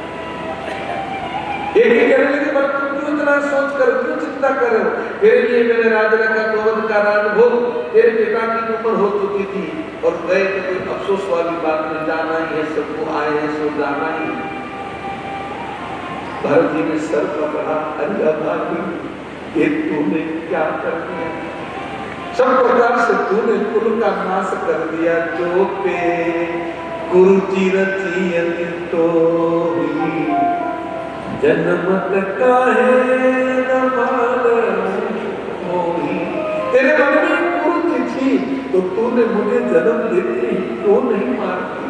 B: एक ही कहने लगे पर तुम क्यों इतना सोच कर क्यों चिंता कर रहे हो, तेरे लिए मैंने राजा का गोवध का राजभोग, तेरे पिता की उम्र हो चुकी थी और गए तो कोई अफसोस वाली बात नहीं, जाना ही है, सबको आए हैं सो जाना ही। भरत जी ने सर पकड़ा, अरे अभागी ये तूने क्या कर दिया, सब प्रकार से तूने कुल का नाश कर दिया। जो पे कुरुचि रची तो जन्मत काहे न मोही। तेरे मन में कुरुचि थी तो तूने मुझे जन्म देते ही तो नहीं मारती।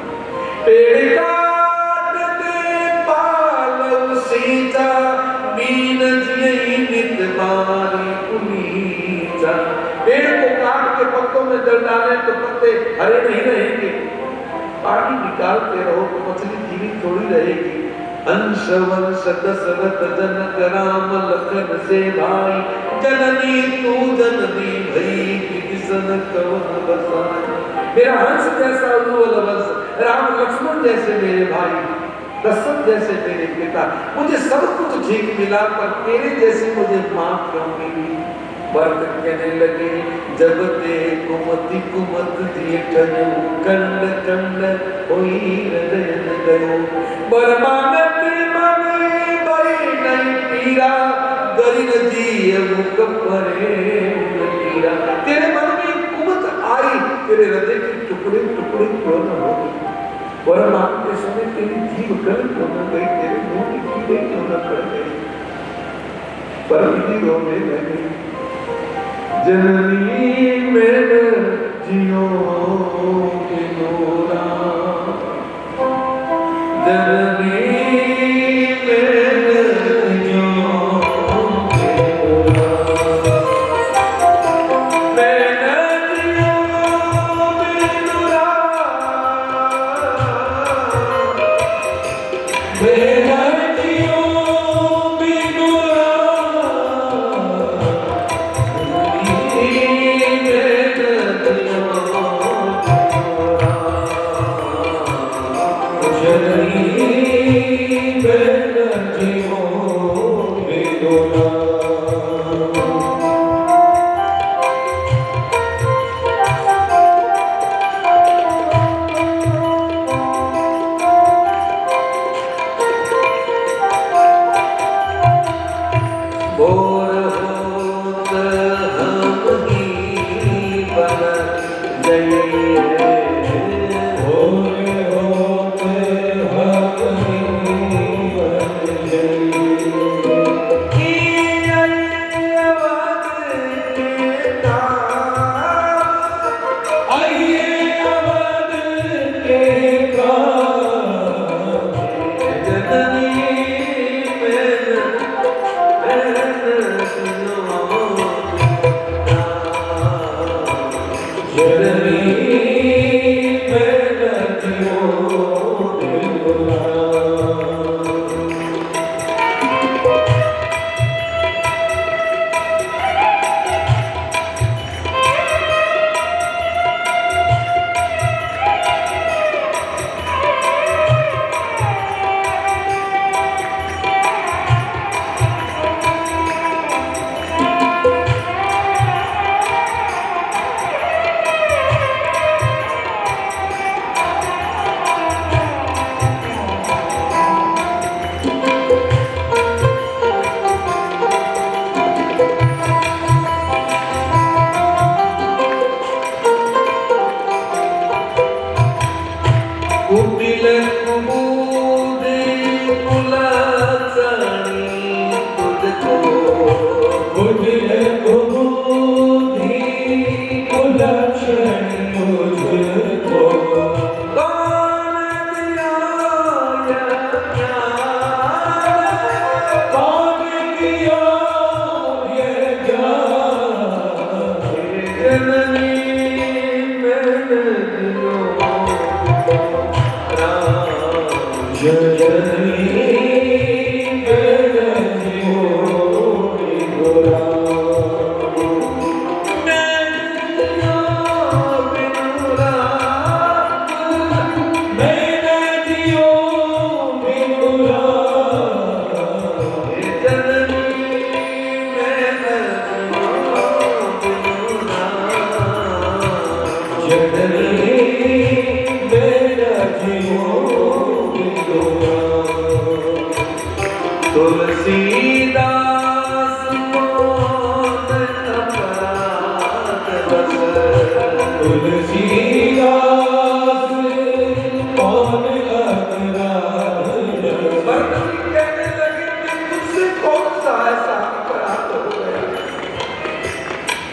B: पेड़ काट दे पालव सीता मीन जियई नित मारी पुनीता। पेड़ को काट के पत्तों में जल डालें तो पत्ते हरे नहीं रहेंगे, पानी निकालते रहो तो मछली जीवित थोड़ी रहेगी। अंश वंश दशरथ जनक राम लखन से भाई, जननी तू जननी भई किसन कवन बसन। मेरा हंस जैसा उज्ज्वल वंश, राम लक्ष्मण जैसे मेरे भाई, दशरथ जैसे मेरे पिता, मुझे सब कुछ ठीक मिला पर तेरे जैसे मुझे मां क्यों मिली। भरत कहने लगे जब ते कुमति कुमत जेठन कंड कंड होई हृदय गयो। बरमानत मने बई नहीं पीरा गरिन जी मुख परे पीरा। तेरे मन में कुमत आई, तेरे हृदय के टुकड़े टुकड़े क्यों न हो गए। बरमान के समय तेरी जीव गल क्यों न गई, तेरे मुंह की कीड़े क्यों न पड़ गई। पर रोने लगी जननी मेरे जियो किनोरा, जननी मेरे जियो किनोरा। मैंने जियो किनोरा, मेरा जियो जय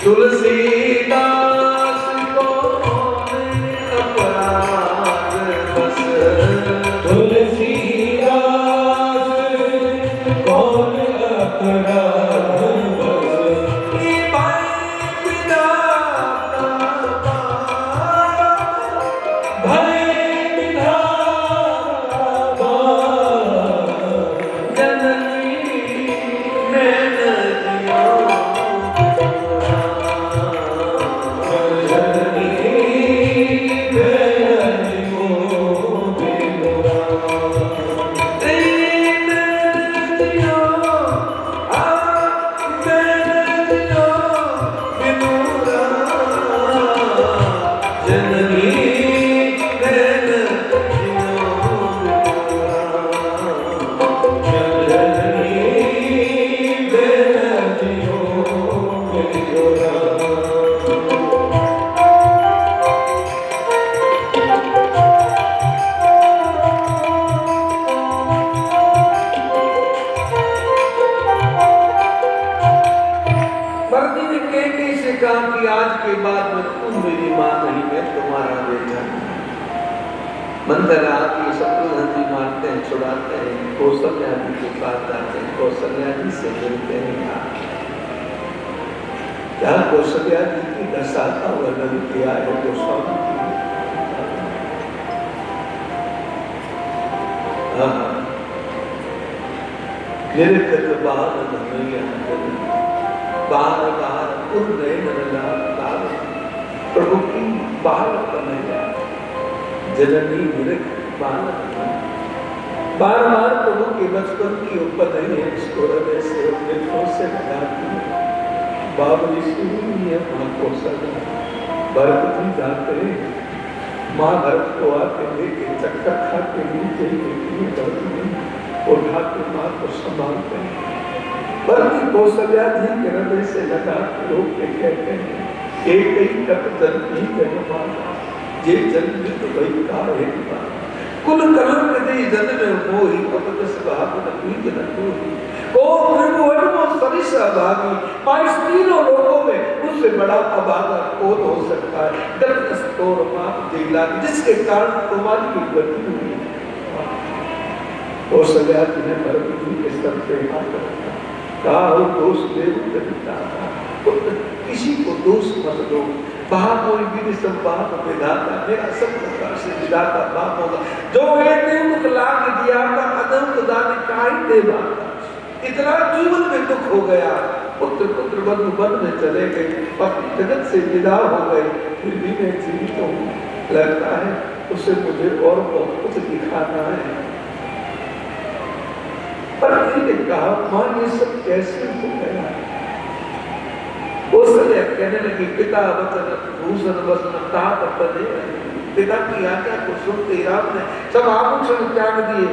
A: तुलसीदास कौन अपराध बस,
B: तुलसीदास कौन अपराध बस,
A: ये भाई विधाता
B: भय विधाता
A: जननी मैंने कि आज के बाद में तुम मेरी माँ नहीं, मैं तुम्हारा बेटा। मंदिर आके शत्रुघ्न जी मारते हैं, छुड़ाते हैं, कौशल्या जी के पास जाते हैं, कौशल्या जी से मिलते हैं। क्या कौशल्या जी की दशा का वर्णन किया है गोस्वामी जी ने। निरखत बाल धमैया बार बार उर्दय मन लाल, प्रभु की बाल कन्हैया जननी निरख बाल, बार बार प्रभु के बचपन की उपनयन है, इसको हृदय से नेत्रों से लगाती है। बाबली सुनी है माँ को सदा, भरत जी जाते हैं, माँ भरत को आके लेके चक्कर खाते नीचे उठा के माँ को संभालते हैं। बल्कि कौशल्या जी के हृदय से लगा लोग के कहते हैं, एक ही कप जल पी जन्माना, ये जन्म तो वही का एक बार कुल कलंक दे जन्म मोही, अपदस भाग न बीज न कोई, ओ त्रिभुवन में सरिसा भागी, पाइस तीनों लोगों में उससे बड़ा अभागा कौन हो सकता है। दस तोर माप दिला जिसके कारण तुम्हारी गति हुई। कौशल्या जी ने भरत जी के सर पे हाथ रखा, कहा दोष देव किसी को दोष मत दो, वहां कोई भी सब बाप विधाता, मेरा सब प्रकार से विधाता बाप होगा। जो एक मुख लाग दिया था अदम को दाने काई दे बाता, इतना जीवन में दुख हो गया। पुत्र पुत्र बंधु वन में चले गए, पत्नी जगत से विदा हो गए, फिर भी मैं जीवित हूँ। लगता है उसे मुझे और बहुत कुछ दिखाना है। पर ने कहा मां ये सब कैसे हो गया। उस समय कहने लगी पिता वचन भूषण वसन ताप तने, पिता की आज्ञा को सुनते राम ने सब आभूषण त्याग दिए,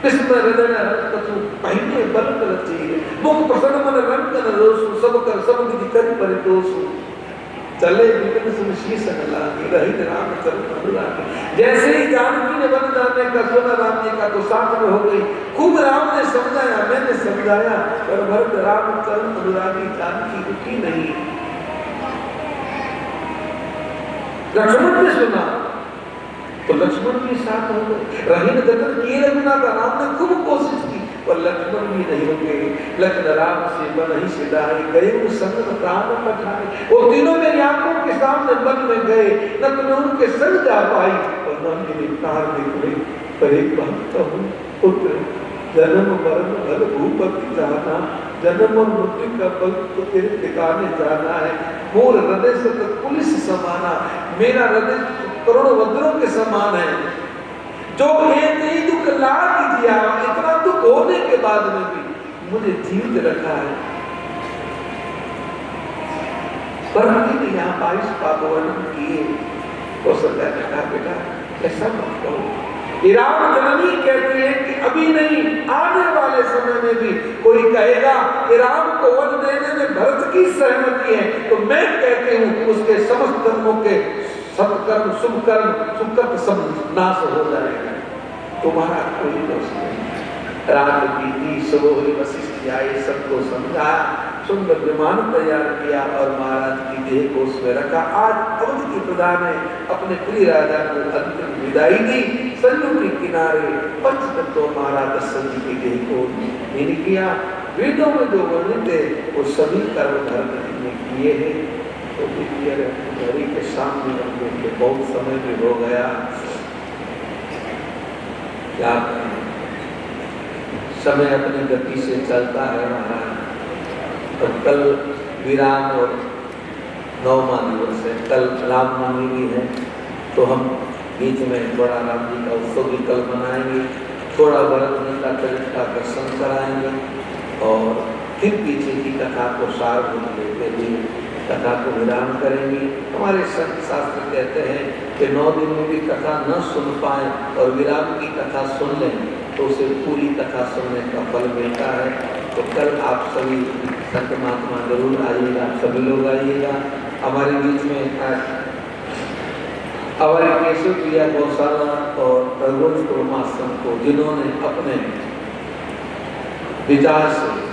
A: कृष्ण हृदय कछु पहिने बल कर चाहिए, मुख प्रसन्न मन रंग न रोसु, सब कर सब विधि कर परितोषु, चले विपिन सुन शीश न लागे, रहित राम चरण अनुरागे। जैसे ही जानकी ने वन जाने का सुना राम जी का, तो साथ में हो गई। खूब राम ने समझाया, मैंने समझाया, पर भरत राम चरण अनुरागी, जानकी रुकी नहीं। लक्ष्मण ने सुना तो लक्ष्मण भी साथ हो गए। रहीन जतन किए रघुनाथ, राम ने खूब कोशिश की पर लक्ष्मण भी नहीं रुके। लक्ष्मण राम से मन ही सिधाए, गए उस संग प्राण पठाए। वो तीनों मेरी आंखों के सामने वन में गए, न तो मैं उनके संग जा पाई और न मेरे प्राण निकले।
B: पर एक बात कहूं पुत्र, जन्म मरण भर भूपति जाना, जन्म और मृत्यु का पल तो तेरे ठिकाने जाना है। मोर हृदय से तो पुलिस समाना, मेरा हृदय करोड़ों वज्रों के समान है। जो एक ही दुख लाग दिया, इतना दुख होने के बाद में भी मुझे जीवित रखा है। पर हमने यहाँ 22 पाप वर्णन किए। कौशल्या ने कहा बेटा ऐसा मत करो। राम जननी कहती है कि अभी नहीं, आने वाले समय में भी कोई कहेगा कि राम को वन देने में भरत की सहमति है, तो मैं कहती हूँ उसके समस्त कर्मों के सत्कर्म शुभकर्म सुकृत सब नाश हो जाएगा, तुम्हारा कोई दोष नहीं। रात बीती, सुबह हुई, वशिष्ठ आए, सबको समझाया, सुंदर विमान तैयार किया और महाराज की देह को उसमें रखा। आज अवध की प्रधान ने अपने प्रिय राजा को अंतिम विदाई दी। सरयू के किनारे पंचतत्व महाराज दशरथ जी की देह को लीन किया। वेदों में जो वर्णित है वो सभी कर्म धर्म ने किए हैं। तो घड़ी के सामने के बहुत समय भी हो गया, क्या समय अपनी गति से चलता है महाराज। तो कल विराम और 9वां दिवस है, कल रामनवमी भी है, तो हम बीच में थोड़ा राम जी का उत्सव भी कल मनाएंगे, थोड़ा भरत गीता चरित्र का दर्शन कराएंगे और फिर पीछे की कथा को सारभूत लेते हुए कथा को विराम करेंगे। हमारे संत शास्त्र कहते हैं कि 9 दिन में भी कथा न सुन पाए और विराम की कथा सुन लें तो उसे पूरी कथा सुनने का फल मिलता है। तो कल आप सभी संत महात्मा जरूर आइएगा, सभी लोग आइएगा। हमारे बीच में हमारे केशव प्रिया गौशाला और रघुवंश आश्रम को जिन्होंने अपने विचार से